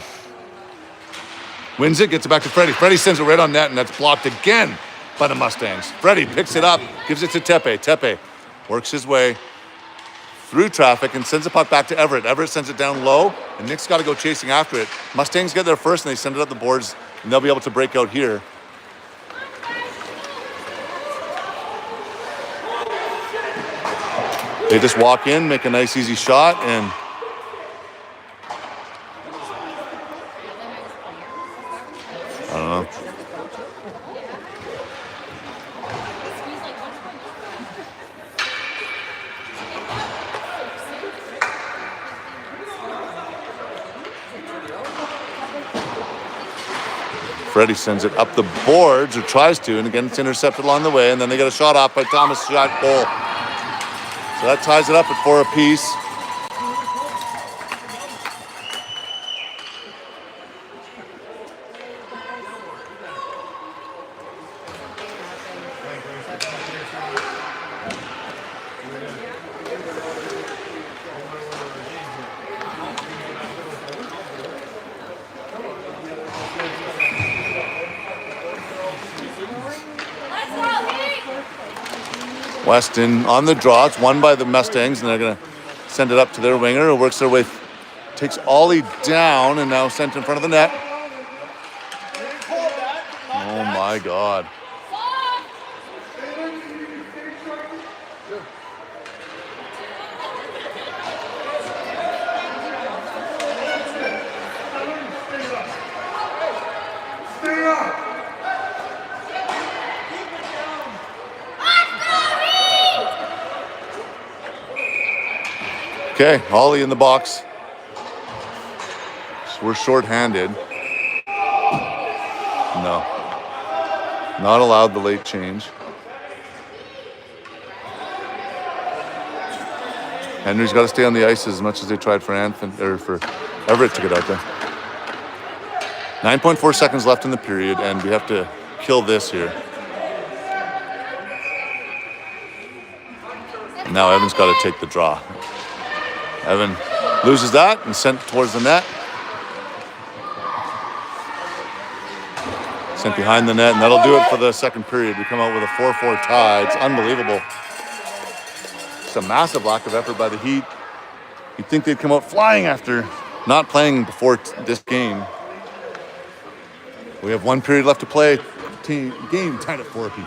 Wins it, gets it back to Freddie. Freddie sends it right on net, and that's blocked again by the Mustangs. Freddie picks it up, gives it to Tepe. Tepe works his way through traffic and sends the puck back to Everett. Everett sends it down low, and Nick's got to go chasing after it. Mustangs get there first, and they send it up the boards, and they'll be able to break out here. They just walk in, make a nice, easy shot, and I don't know. Freddie sends it up the boards, or tries to, and again it's intercepted along the way, and then they get a shot off by Thomas, shot goal. So that ties it up at 4 apiece. Weston on the draw. It's won by the Mustangs, and they're going to send it up to their winger, who works their way, takes Ollie down, and now sent in front of the net. Oh my God. Okay, Ollie in the box. So we're short-handed. No. Not allowed the late change. Henry's got to stay on the ice as much as they tried for Anthony or for Everett to get out there. 9.4 seconds left in the period, and we have to kill this here. Now Evan's got to take the draw. Evan loses that and sent towards the net. Sent behind the net, and that'll do it for the second period. We come out with a 4-4 tie. It's unbelievable. It's a massive lack of effort by the Heat. You'd think they'd come out flying after not playing before this game. We have one period left to play. Game tied at 4 apiece.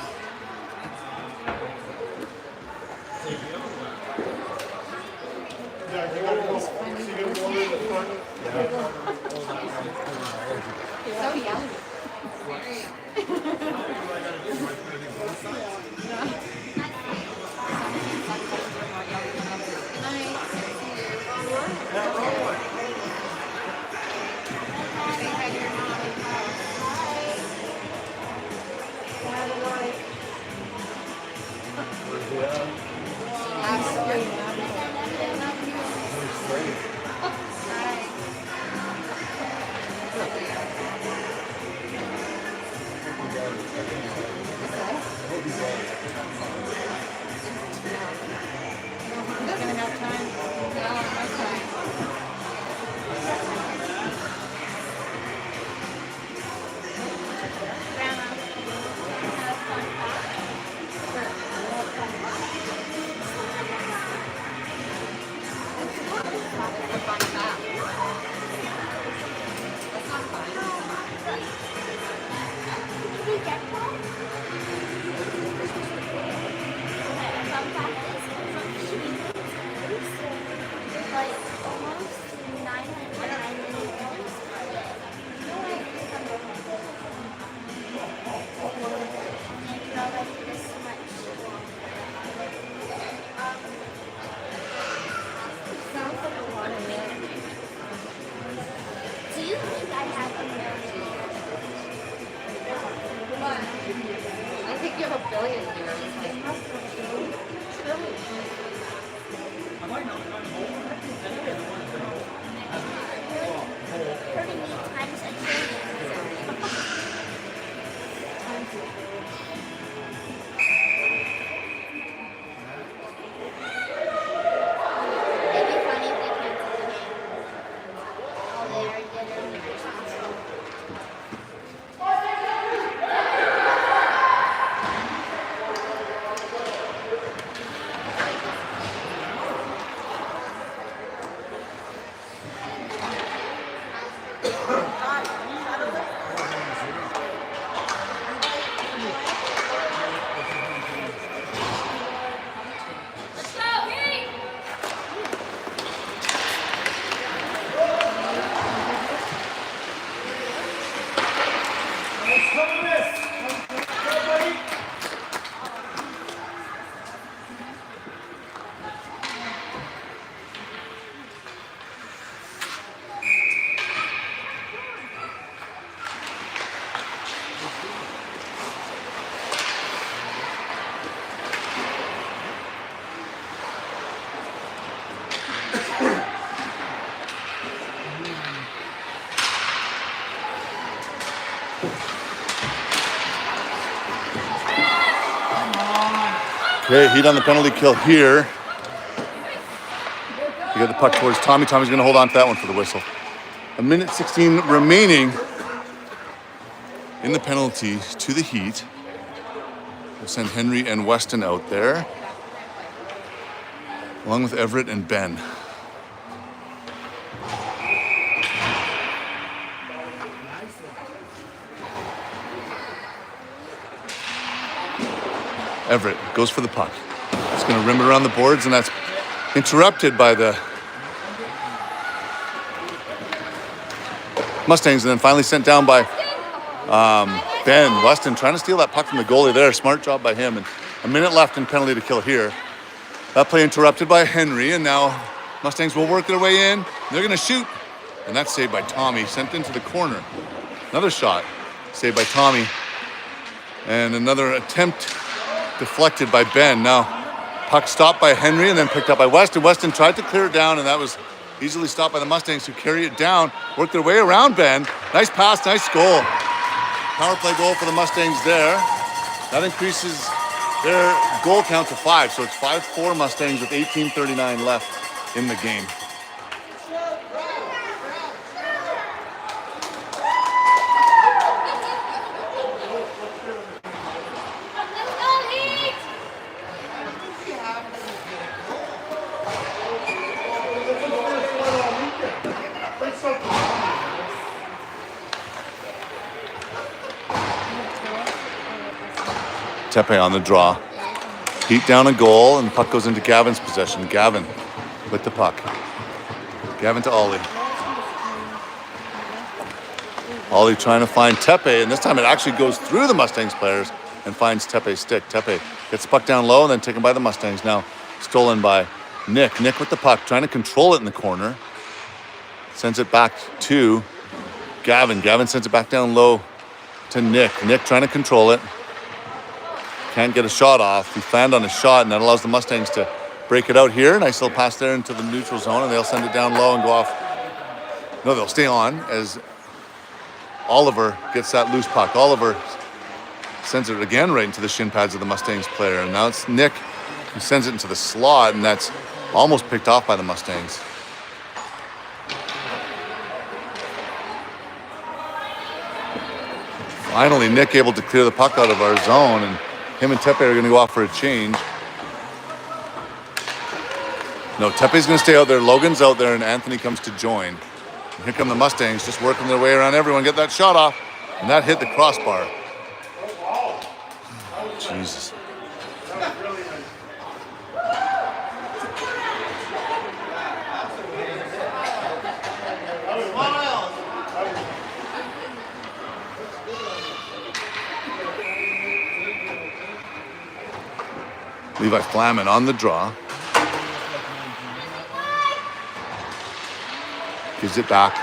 Okay, Heat on the penalty kill here. You get the puck towards Tommy. Tommy's going to hold on to that one for the whistle. 1:16 remaining in the penalty to the Heat. We'll send Henry and Weston out there, along with Everett and Ben. Everett goes for the puck. It's going to rim it around the boards, and that's interrupted by the Mustangs, and then finally sent down by Ben. Weston trying to steal that puck from the goalie there. Smart job by him. And a minute left in penalty to kill here. That play interrupted by Henry, and now Mustangs will work their way in. They're going to shoot. And that's saved by Tommy, sent into the corner. Another shot, saved by Tommy. And another attempt deflected by Ben. Now, puck stopped by Henry and then picked up by Weston. Weston tried to clear it down, and that was easily stopped by the Mustangs, who carry it down, work their way around Ben. Nice pass, nice goal. Power play goal for the Mustangs there. That increases their goal count to 5. So it's 5-4 Mustangs with 18:39 left in the game. Tepe on the draw. Heat down a goal, and the puck goes into Gavin's possession. Gavin with the puck. Gavin to Ollie. Ollie trying to find Tepe, and this time it actually goes through the Mustangs players and finds Tepe's stick. Tepe gets the puck down low and then taken by the Mustangs. Now stolen by Nick. Nick with the puck, trying to control it in the corner. Sends it back to Gavin. Gavin sends it back down low to Nick. Nick trying to control it. Can't get a shot off. He planned on a shot, and that allows the Mustangs to break it out here. Nice little pass there into the neutral zone, and they'll send it down low and go off. No, they'll stay on as Oliver gets that loose puck. Oliver sends it again right into the shin pads of the Mustangs player. And now it's Nick who sends it into the slot, and that's almost picked off by the Mustangs. Finally, Nick able to clear the puck out of our zone, and him and Tepe are going to go off for a change. No, Tepe's going to stay out there. Logan's out there, and Anthony comes to join. And here come the Mustangs, just working their way around everyone. Get that shot off, and that hit the crossbar. Jesus. Levi Flamin on the draw. Gives it back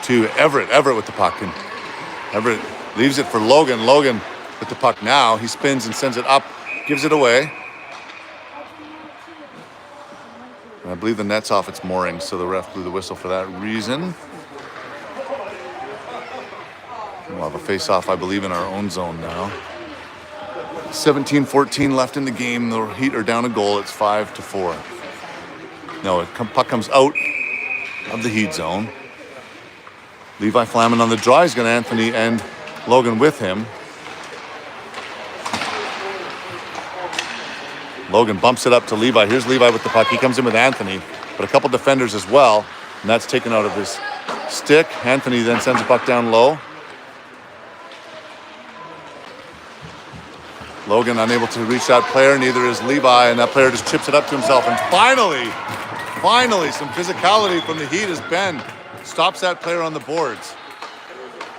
to Everett. Everett with the puck. And Everett leaves it for Logan. Logan with the puck now. He spins and sends it up. Gives it away. And I believe the net's off its moorings, so the ref blew the whistle for that reason. We'll have a face-off, I believe, in our own zone now. 17-14 left in the game. The Heat are down a goal. It's 5-4. No, puck comes out of the Heat zone. Levi Flamin on the draw. He's got Anthony and Logan with him. Logan bumps it up to Levi. Here's Levi with the puck. He comes in with Anthony, but a couple defenders as well, and that's taken out of his stick. Anthony then sends the puck down low. Logan unable to reach that player, neither is Levi, and that player just chips it up to himself. And finally, some physicality from the Heat as Ben stops that player on the boards.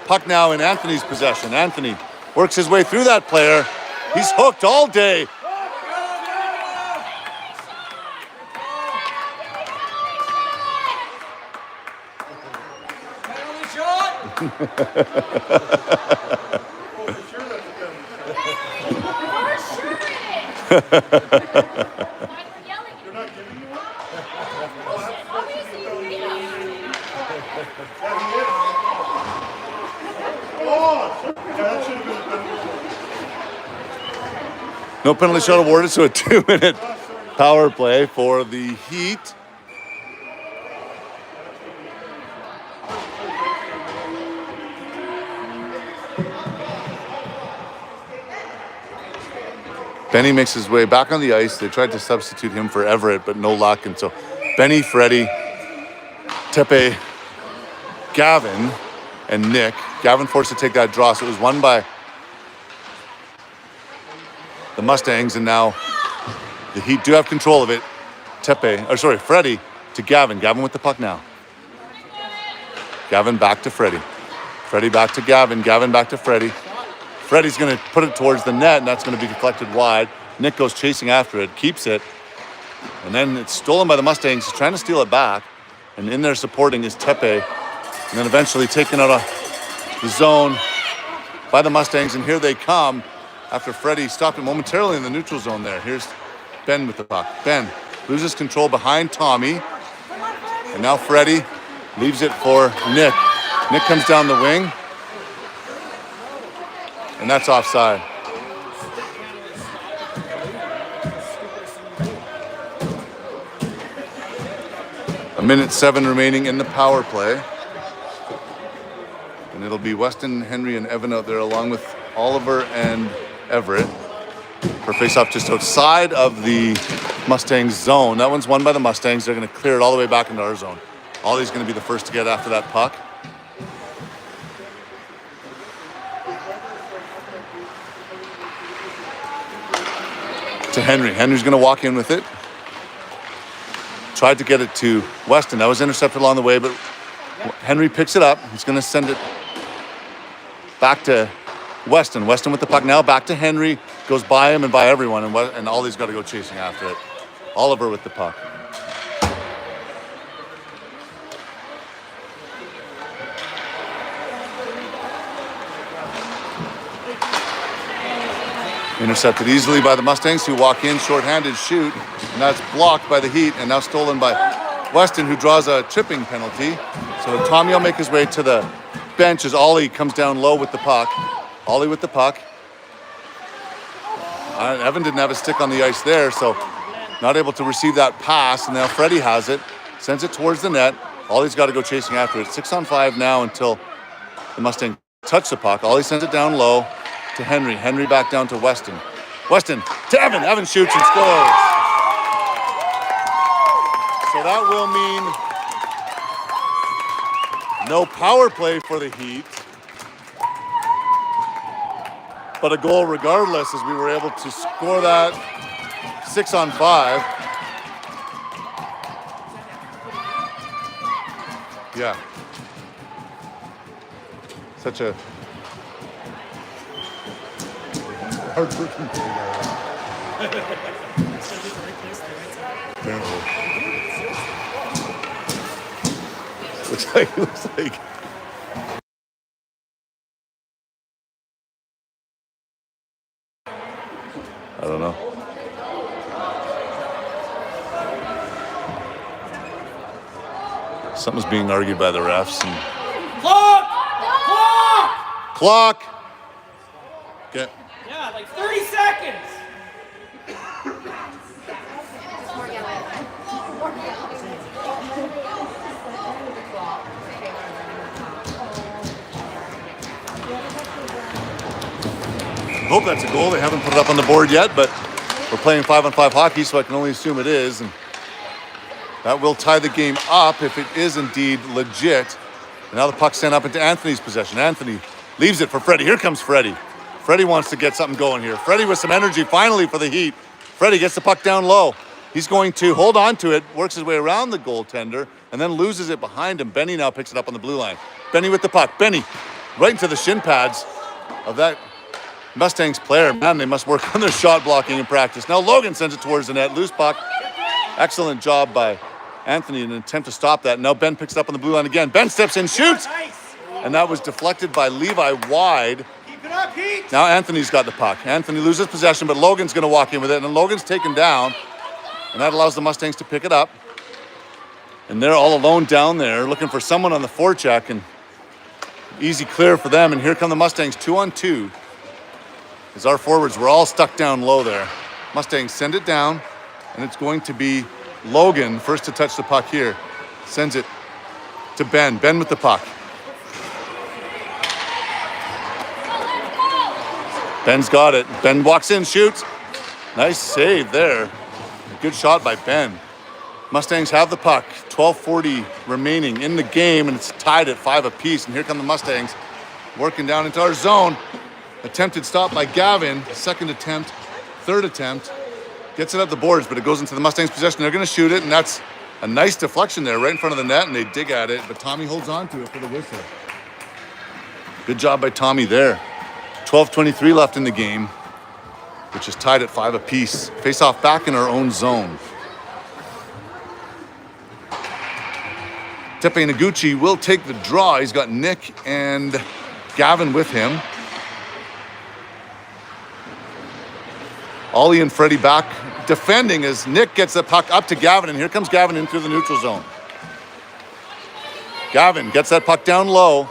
Puck now in Anthony's possession. Anthony works his way through that player. He's hooked all day. No penalty shot awarded, so a 2-minute power play for the Heat. Benny makes his way back on the ice. They tried to substitute him for Everett, but no luck. And so Benny, Freddie, Tepe, Gavin, and Nick. Gavin forced to take that draw, so it was won by the Mustangs, and now the Heat do have control of it. Freddie to Gavin. Gavin with the puck now. Gavin back to Freddie. Freddie back to Gavin. Gavin back to Freddie. Freddie's going to put it towards the net, and that's going to be deflected wide. Nick goes chasing after it, keeps it, And then it's stolen by the Mustangs. He's trying to steal it back. And in there supporting is Tepe. And then eventually taken out of the zone by the Mustangs. And here they come after Freddie stopped it momentarily in the neutral zone there. Here's Ben with the puck. Ben loses control behind Tommy. And now Freddie leaves it for Nick. Nick comes down the wing. And that's offside. A minute 7 remaining in the power play. And it'll be Weston, Henry, and Evan out there along with Oliver and Everett for face-off just outside of the Mustangs zone. That one's won by the Mustangs. They're going to clear it all the way back into our zone. Ollie's going to be the first to get after that puck. To Henry. Henry's going to walk in with it. Tried to get it to Weston. That was intercepted along the way, but Henry picks it up. He's going to send it back to Weston. Weston with the puck now back to Henry. Goes by him and by everyone, and Ollie's got to go chasing after it. Oliver with the puck. Intercepted easily by the Mustangs, who walk in, shorthanded shoot, and that's blocked by the Heat, and now stolen by Weston, who draws a tripping penalty. So Tommy will make his way to the bench as Ollie comes down low with the puck. Ollie with the puck. Evan didn't have a stick on the ice there, so not able to receive that pass, and now Freddie has it, sends it towards the net. Ollie's got to go chasing after it. 6-on-5 now until the Mustangs touch the puck. Ollie sends it down low to Henry. Henry back down to Weston. Weston to Evan. Evan shoots and scores. So that will mean no power play for the Heat, but a goal regardless, as we were able to score that 6-on-5. Yeah. Such a hard working thing. Apparently. Looks like. I don't know. Something's being argued by the refs. And Clock! Okay.
Yeah, like 30 seconds.
I hope that's a goal. They haven't put it up on the board yet, but we're playing 5-on-5 hockey, so I can only assume it is. And that will tie the game up if it is indeed legit. And now the puck's sent up into Anthony's possession. Anthony leaves it for Freddie. Here comes Freddie. Freddie wants to get something going here. Freddie with some energy finally for the Heat. Freddie gets the puck down low. He's going to hold on to it, works his way around the goaltender, and then loses it behind him. Benny now picks it up on the blue line. Benny with the puck. Benny right into the shin pads of that Mustangs player. Man, they must work on their shot blocking in practice. Now Logan sends it towards the net. Loose puck. Excellent job by Anthony in an attempt to stop that. Now Ben picks it up on the blue line again. Ben steps in, shoots, and that was deflected by Levi wide.
Keep it up, Heat.
Now Anthony's got the puck. Anthony loses possession, but Logan's going to walk in with it, and Logan's taken down, and that allows the Mustangs to pick it up. And they're all alone down there looking for someone on the forecheck, and easy clear for them. And here come the Mustangs 2-on-2. As our forwards were all stuck down low there. Mustangs send it down, and it's going to be Logan first to touch the puck here. Sends it to Ben. Ben with the puck. Ben's got it. Ben walks in, shoots. Nice save there. Good shot by Ben. Mustangs have the puck. 12:40 remaining in the game, and it's tied at 5 apiece. And here come the Mustangs working down into our zone. Attempted stop by Gavin. Second attempt, third attempt. Gets it up the boards, but it goes into the Mustangs' possession. They're going to shoot it, and that's a nice deflection there right in front of the net, and they dig at it, but Tommy holds on to it for the whistle. Good job by Tommy there. 12:23 left in the game, which is tied at 5 apiece. Face off back in our own zone. Tepe Noguchi will take the draw. He's got Nick and Gavin with him. Ollie and Freddie back defending as Nick gets the puck up to Gavin, and here comes Gavin into the neutral zone. Gavin gets that puck down low,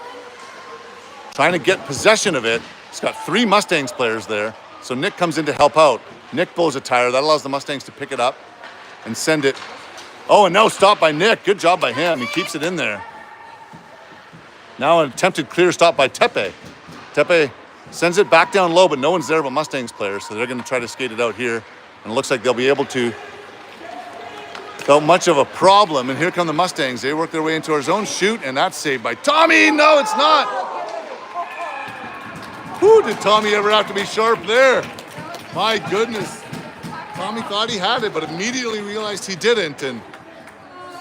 trying to get possession of it. He's got 3 Mustangs players there, so Nick comes in to help out. Nick blows a tire. That allows the Mustangs to pick it up and send it. Oh, and now stopped by Nick. Good job by him. He keeps it in there. Now an attempted clear stop by Tepe. Tepe sends it back down low, but no one's there but Mustangs players, so they're going to try to skate it out here. And it looks like they'll be able to without much of a problem. And here come the Mustangs. They work their way into our zone. Shoot, and that's saved by Tommy. No, it's not. Who did Tommy ever have to be sharp there? My goodness. Tommy thought he had it, but immediately realized he didn't and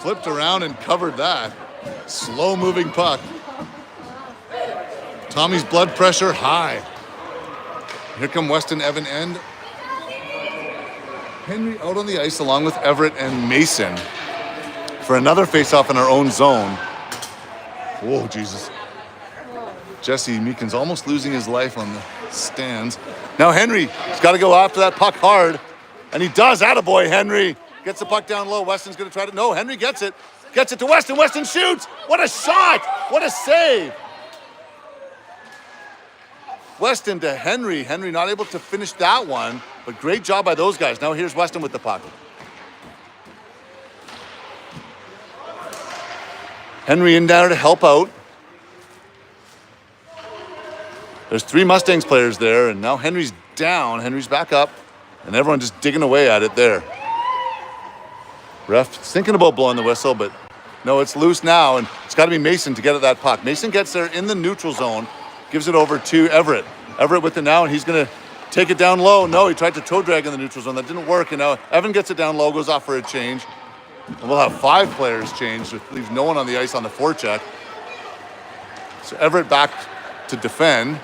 flipped around and covered that. Slow-moving puck. Tommy's blood pressure high. Here come Weston, Evan, and Henry out on the ice along with Everett and Mason for another face-off in our own zone. Whoa, Jesus. Jesse Meekin's almost losing his life on the stands. Now Henry's got to go after that puck hard, and he does. Attaboy, Henry. Gets the puck down low. Weston's going to try to... No, Henry gets it. Gets it to Weston. Weston shoots. What a shot. What a save. Weston to Henry. Henry not able to finish that one, but great job by those guys. Now here's Weston with the puck. Henry in there to help out. There's 3 Mustangs players there, and now Henry's down. Henry's back up, and everyone just digging away at it there. Ref thinking about blowing the whistle, but no, it's loose now, and it's got to be Mason to get at that puck. Mason gets there in the neutral zone, gives it over to Everett. Everett with it now, and he's going to take it down low. No, he tried to toe drag in the neutral zone. That didn't work, and now Evan gets it down low, goes off for a change. And we'll have 5 players change, which leaves no one on the ice on the forecheck. So Everett back to defend.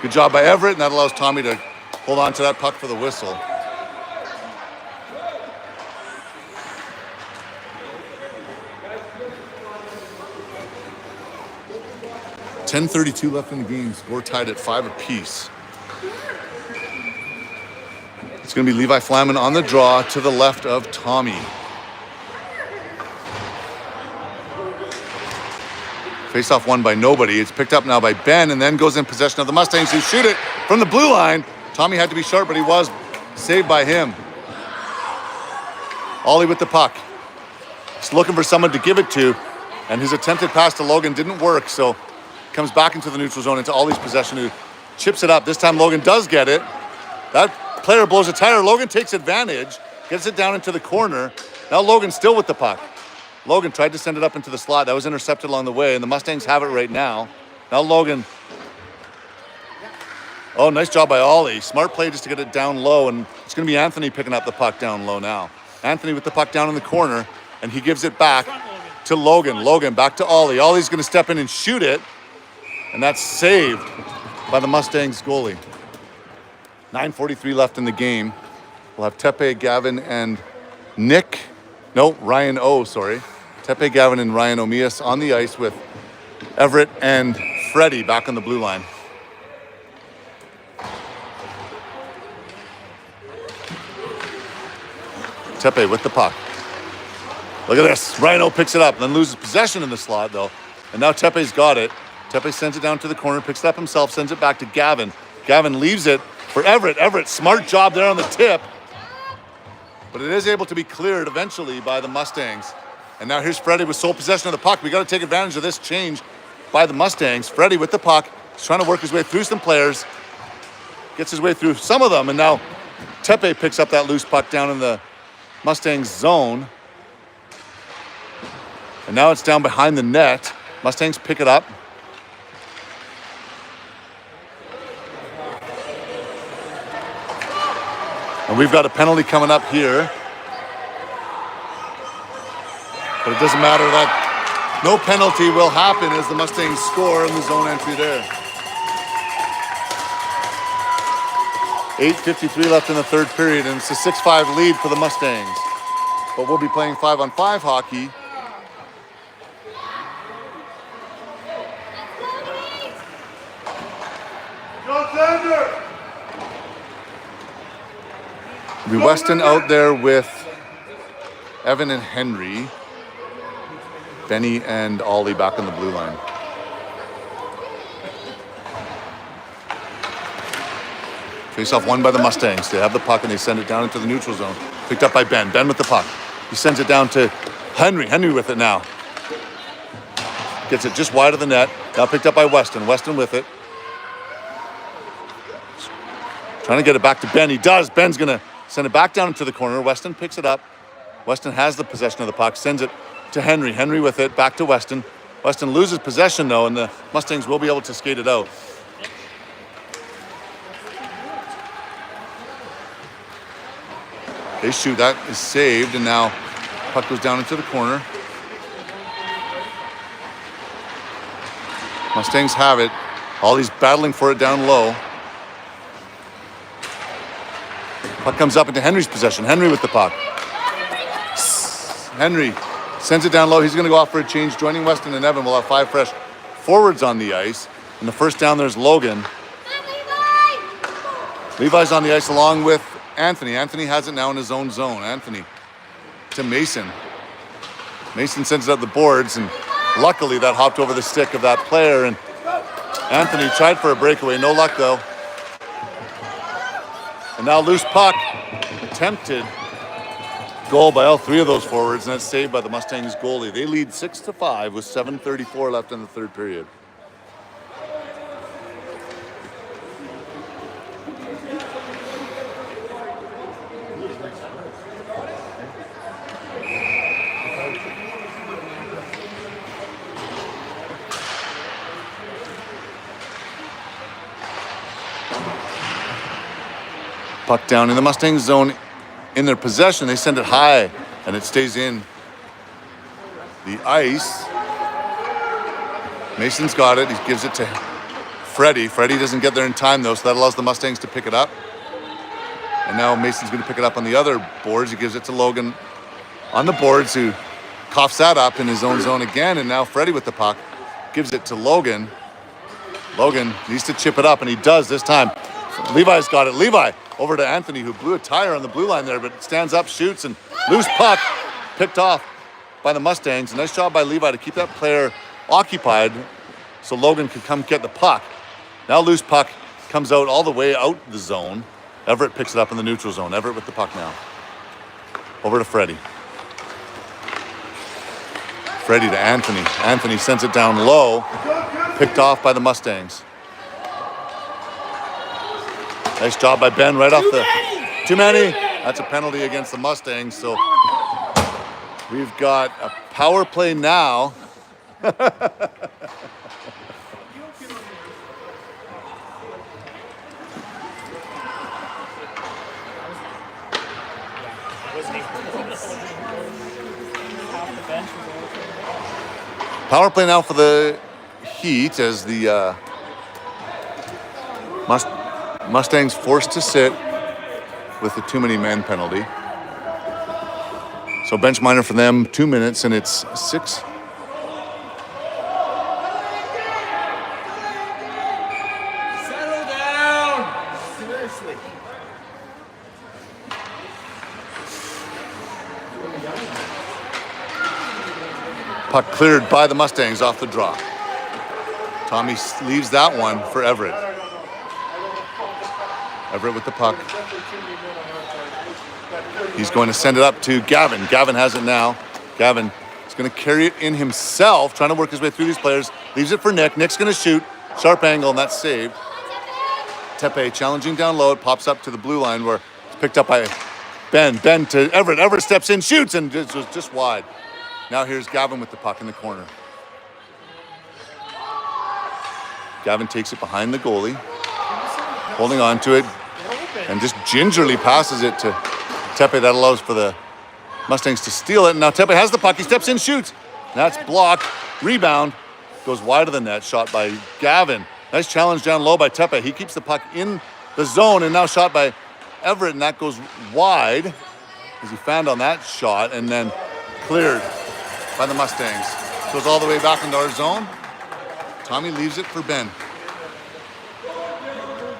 Good job by Everett, and that allows Tommy to hold on to that puck for the whistle. .10:32 left in the game. Score tied at 5 apiece. It's going to be Levi Flaman on the draw to the left of Tommy. Face-off won by nobody. It's picked up now by Ben and then goes in possession of the Mustangs who shoot it from the blue line. Tommy had to be sharp, but he was saved by him. Ollie with the puck. He's looking for someone to give it to, and his attempted pass to Logan didn't work, so comes back into the neutral zone into Ollie's possession, who chips it up. This time Logan does get it. That player blows a tire. Logan takes advantage, gets it down into the corner. Now Logan's still with the puck. Logan tried to send it up into the slot. That was intercepted along the way, and the Mustangs have it right now. Now Logan. Oh, nice job by Ollie. Smart play just to get it down low, and it's going to be Anthony picking up the puck down low now. Anthony with the puck down in the corner, and he gives it back to Logan. Logan back to Ollie. Ollie's going to step in and shoot it, and that's saved by the Mustangs goalie. 9:43 left in the game. We'll have Tepe, Gavin, and Ryan O, sorry. Tepe, Gavin, and Ryan Omias on the ice with Everett and Freddie back on the blue line. Tepe with the puck. Look at this. Ryan O picks it up, then loses possession in the slot, though. And now Tepe's got it. Tepe sends it down to the corner, picks it up himself, sends it back to Gavin. Gavin leaves it for Everett. Everett, smart job there on the tip. But it is able to be cleared eventually by the Mustangs. And now here's Freddie with sole possession of the puck. We got to take advantage of this change by the Mustangs. Freddie with the puck. He's trying to work his way through some players. Gets his way through some of them. And now Tepe picks up that loose puck down in the Mustangs zone. And now it's down behind the net. Mustangs pick it up. And we've got a penalty coming up here. But it doesn't matter, that no penalty will happen as the Mustangs score in the zone entry there. 8:53 left in the third period, and it's a 6-5 lead for the Mustangs. But we'll be playing 5-on-5 hockey Be Weston out there with Evan and Henry. Benny and Ollie back on the blue line. Face-off won by the Mustangs. They have the puck and they send it down into the neutral zone. Picked up by Ben. Ben with the puck. He sends it down to Henry. Henry with it now. Gets it just wide of the net. Now picked up by Weston. Weston with it. Trying to get it back to Ben. He does. Ben's going to send it back down into the corner. Weston picks it up. Weston has the possession of the puck. Sends it to Henry. Henry with it. Back to Weston. Weston loses possession, though, and the Mustangs will be able to skate it out. They shoot. That is saved, and now puck goes down into the corner. Mustangs have it. Ollie's battling for it down low. Puck comes up into Henry's possession. Henry with the puck. Henry sends it down low. He's going to go off for a change. Joining Weston and Evan, we'll have 5 fresh forwards on the ice. And the first down, there's Logan. Levi's on the ice along with Anthony. Anthony has it now in his own zone. Anthony to Mason. Mason sends it up the boards, and luckily that hopped over the stick of that player. And Anthony tried for a breakaway. No luck, though. And now loose puck. Attempted goal by all 3 of those forwards, and that's saved by the Mustangs goalie. They lead 6-5 with 7:34 left in the third period. Puck down in the Mustangs zone in their possession. They send it high and it stays in the ice. Mason's got it. He gives it to Freddie. Freddie doesn't get there in time though, so that allows the Mustangs to pick it up. And now Mason's going to pick it up on the other boards. He gives it to Logan on the boards, who coughs that up in his own zone again. And now Freddie with the puck gives it to Logan. Logan needs to chip it up, and he does this time. Levi's got it. Levi over to Anthony, who blew a tire on the blue line there, but stands up, shoots, and loose puck picked off by the Mustangs. A nice job by Levi to keep that player occupied so Logan could come get the puck. Now loose puck comes out all the way out the zone. Everett picks it up in the neutral zone. Everett with the puck now. Over to Freddie. Freddie to Anthony. Anthony sends it down low. Picked off by the Mustangs. Nice job by Ben right off the... Too many. That's a penalty against the Mustangs. So we've got a power play now. Power play now for the Heat as the Mustangs forced to sit with the too many men penalty. So bench minor for them, 2 minutes, and it's 6.
Settle down! Seriously.
Puck cleared by the Mustangs off the draw. Tommy leaves that one for Everett. Everett with the puck. He's going to send it up to Gavin. Gavin has it now. Gavin is going to carry it in himself, trying to work his way through these players. Leaves it for Nick. Nick's going to shoot. Sharp angle, and that's saved. Tepe challenging down low. It pops up to the blue line where it's picked up by Ben. Ben to Everett. Everett steps in, shoots, and just wide. Now here's Gavin with the puck in the corner. Gavin takes it behind the goalie, holding on to it, and just gingerly passes it to Tepe. That allows for the Mustangs to steal it. And now Tepe has the puck. He steps in, shoots. That's blocked. Rebound. Goes wide of the net. Shot by Gavin. Nice challenge down low by Tepe. He keeps the puck in the zone, and now shot by Everett, and that goes wide as he found on that shot, and then cleared by the Mustangs. Goes all the way back into our zone. Tommy leaves it for Ben.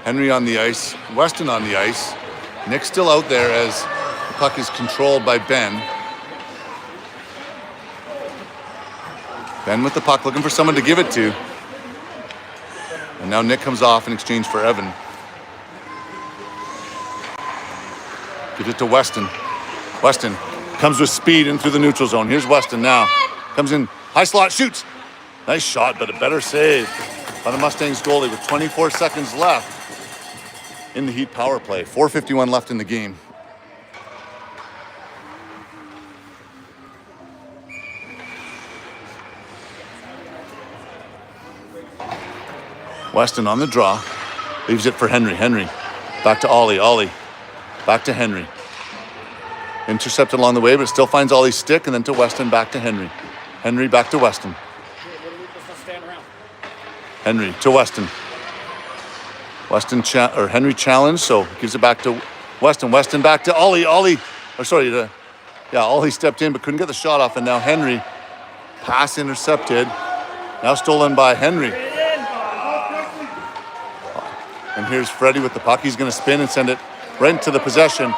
Henry on the ice, Weston on the ice. Nick still out there as the puck is controlled by Ben. Ben with the puck, looking for someone to give it to. And now Nick comes off in exchange for Evan. Gives it to Weston. Weston comes with speed in through the neutral zone. Here's Weston now. Comes in, high slot, shoots. Nice shot, but a better save by the Mustangs goalie with 24 seconds left in the Heat power play. 4:51 left in the game. Weston on the draw. Leaves it for Henry. Henry back to Ollie. Ollie back to Henry. Intercepted along the way, but still finds Ollie's stick, and then to Weston, back to Henry. Henry back to Weston. Henry to Weston. Henry challenged, so gives it back to Weston. Weston back to Ollie. Ollie stepped in but couldn't get the shot off, and now Henry. Pass intercepted. Now stolen by Henry. And here's Freddie with the puck. He's going to spin and send it right into the possession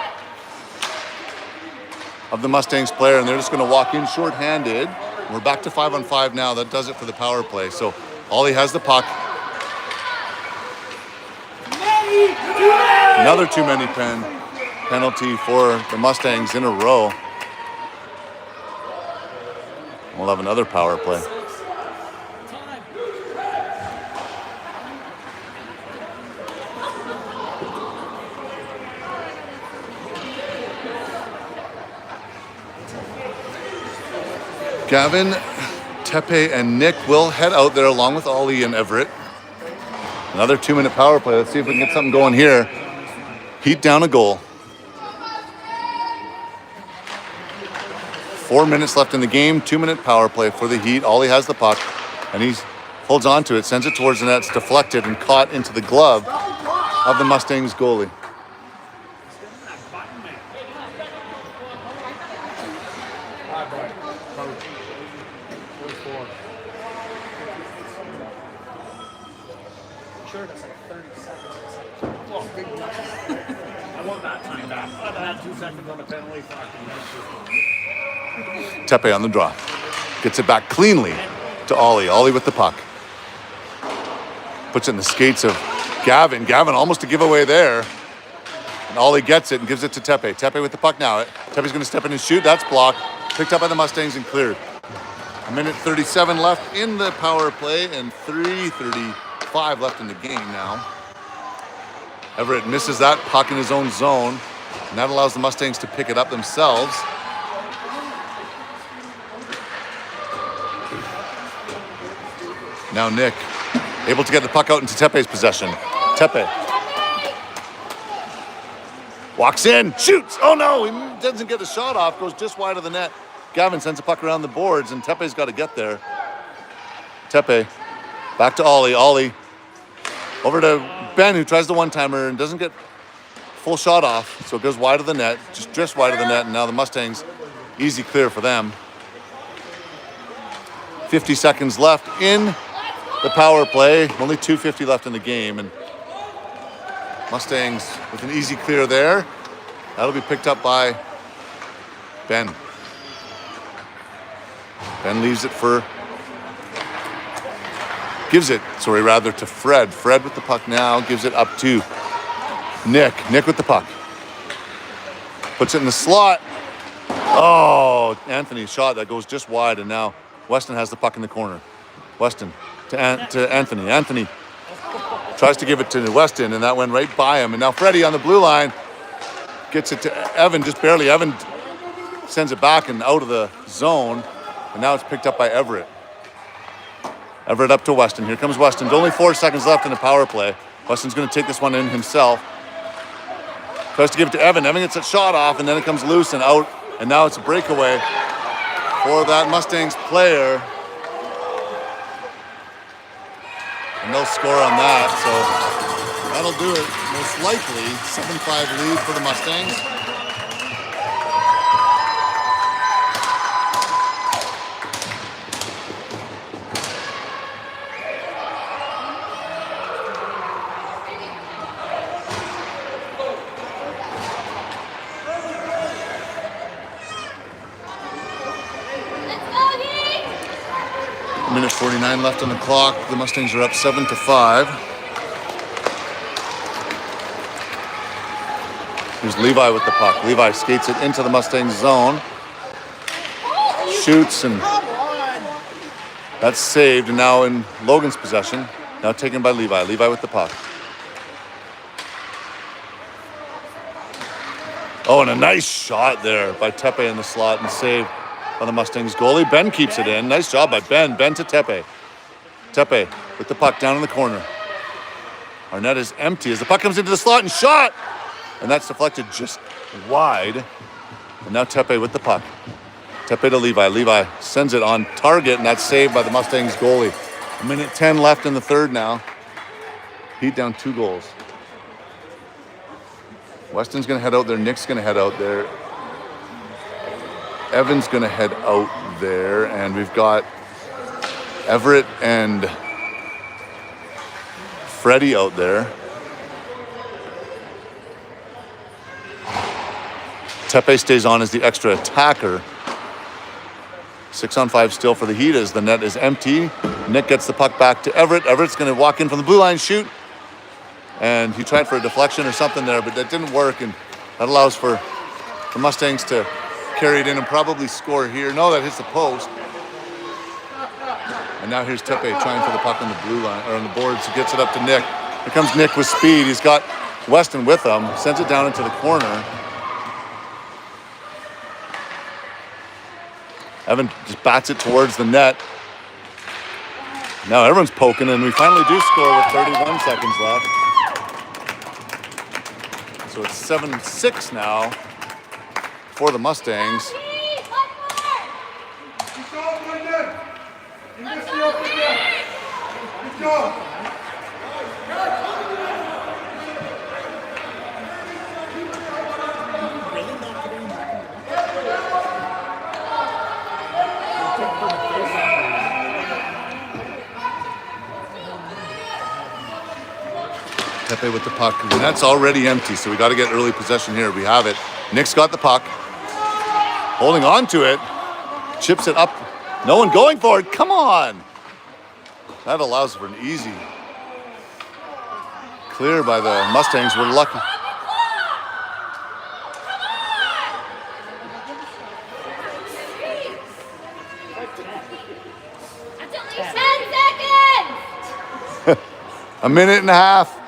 of the Mustangs player, and they're just going to walk in shorthanded. We're back to 5-on-5 now. That does it for the power play. So Ollie has the puck. Another too many penalty for the Mustangs in a row. We'll have another power play. Gavin, Tepe, and Nick will head out there along with Ollie and Everett. Another 2-minute power play. Let's see if we can get something going here. Heat down a goal. 4 minutes left in the game. 2-minute power play for the Heat. Ollie has the puck, and he holds on to it, sends it towards the net. It's deflected and caught into the glove of the Mustangs goalie.
Sure, that's like 30 seconds. Well, I want that time back. I had 2 seconds on the penalty.
Tepe on the draw. Gets it back cleanly to Ollie. Ollie with the puck. Puts it in the skates of Gavin. Gavin almost a giveaway there. And Ollie gets it and gives it to Tepe. Tepe with the puck now. Tepe's going to step in and shoot. That's blocked. Picked up by the Mustangs and cleared. 1:37 left in the power play and 3:35 left in the game now. Everett misses that puck in his own zone, and that allows the Mustangs to pick it up themselves. Now Nick, able to get the puck out into Tepe's possession. Tepe walks in, shoots. Oh no, he doesn't get the shot off, goes just wide of the net. Gavin sends a puck around the boards, and Tepe's got to get there. Tepe back to Ollie. Ollie over to Ben, who tries the one-timer and doesn't get full shot off, so it goes wide of the net, just wide of the net, and now the Mustangs, easy clear for them. 50 seconds left in the power play, only 2:50 left in the game, and Mustangs with an easy clear there. That'll be picked up by Ben. Ben leaves it to Fred. Fred with the puck now, gives it up to Nick. Nick with the puck. Puts it in the slot. Oh, Anthony's shot that goes just wide, and now Weston has the puck in the corner. Weston to Anthony. Anthony tries to give it to Weston, and that went right by him. And now Freddie on the blue line gets it to Evan, just barely. Evan sends it back and out of the zone, and now it's picked up by Everett. Everett up to Weston. Here comes Weston. Only 4 seconds left in the power play. Weston's going to take this one in himself. Tries to give it to Evan. Evan gets that shot off, and then it comes loose and out, and now it's a breakaway for that Mustangs player. And they'll score on that, so that'll do it. Most likely, 7-5 lead for the Mustangs. 49 left on the clock. The Mustangs are up 7-5. Here's Levi with the puck. Levi skates it into the Mustangs zone. Shoots, and that's saved, and now in Logan's possession. Now taken by Levi. Levi with the puck. Oh, and a nice shot there by Tepe in the slot and saved by the Mustangs goalie. Ben keeps it in. Nice job by Ben. Ben to Tepe. Tepe with the puck down in the corner. Our net is empty as the puck comes into the slot and shot. And that's deflected just wide. And now Tepe with the puck. Tepe to Levi. Levi sends it on target, and that's saved by the Mustangs goalie. 1:10 left in the third now. Heat down 2 goals. Weston's going to head out there. Nick's going to head out there. Evan's going to head out there. And we've got Everett and Freddie out there. Tepe stays on as the extra attacker. 6-on-5 still for the Heat as the net is empty. Nick gets the puck back to Everett. Everett's going to walk in from the blue line, shoot. And he tried for a deflection or something there, but that didn't work. And that allows for the Mustangs to carry it in and probably score here. No, that hits the post. And now here's Tepe trying for the puck on the blue line, or on the boards. He gets it up to Nick. Here comes Nick with speed. He's got Weston with him. Sends it down into the corner. Evan just bats it towards the net. Now everyone's poking, and we finally do score with 31 seconds left. So it's 7-6 now for the Mustangs. Tepe with the puck. The net's already empty, so we got to get early possession here. We have it. Nick's got the puck. Holding on to it. Chips it up. No one going for it. Come on. That allows for an easy clear by the Mustangs. We're lucky. A minute and a half.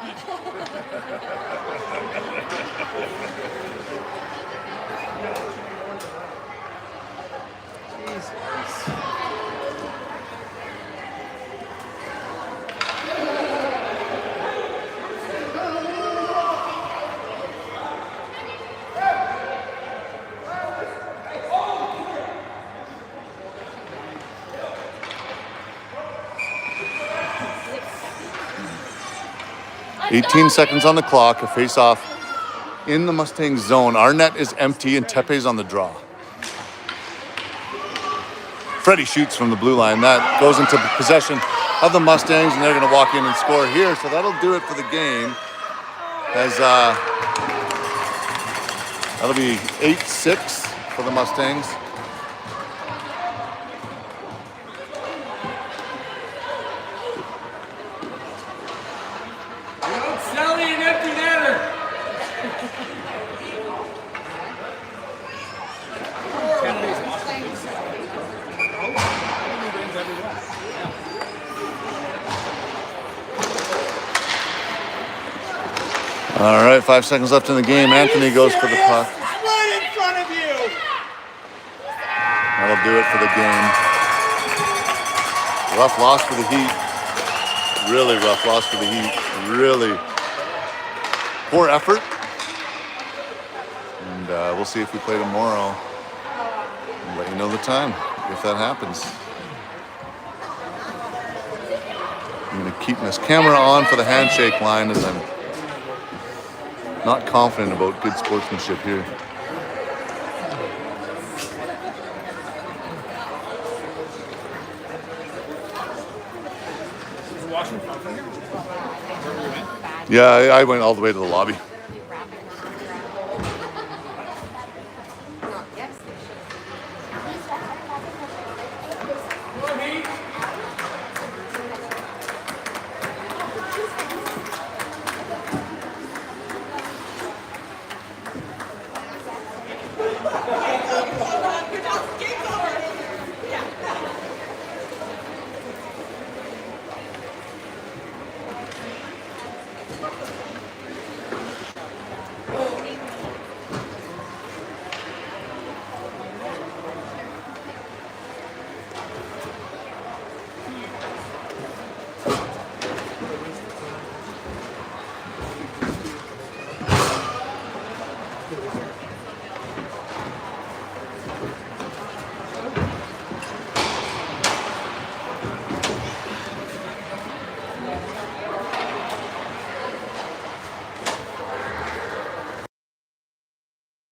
$18 seconds on the clock, a face-off in the Mustangs zone. Our net is empty and Tepe's on the draw. Freddie shoots from the blue line. That goes into possession of the Mustangs, and they're going to walk in and score here. So that'll do it for the game. As that'll be 8-6 for the Mustangs. All right, 5 seconds left in the game. Anthony goes for the puck.
Right in front of you.
That'll do it for the game. Rough loss for the Heat. Really rough loss for the Heat. Really poor effort. And we'll see if we play tomorrow. I'll let you know the time if that happens. I'm going to keep this camera on for the handshake line as I'm not confident about good sportsmanship here. Yeah, I went all the way to the lobby.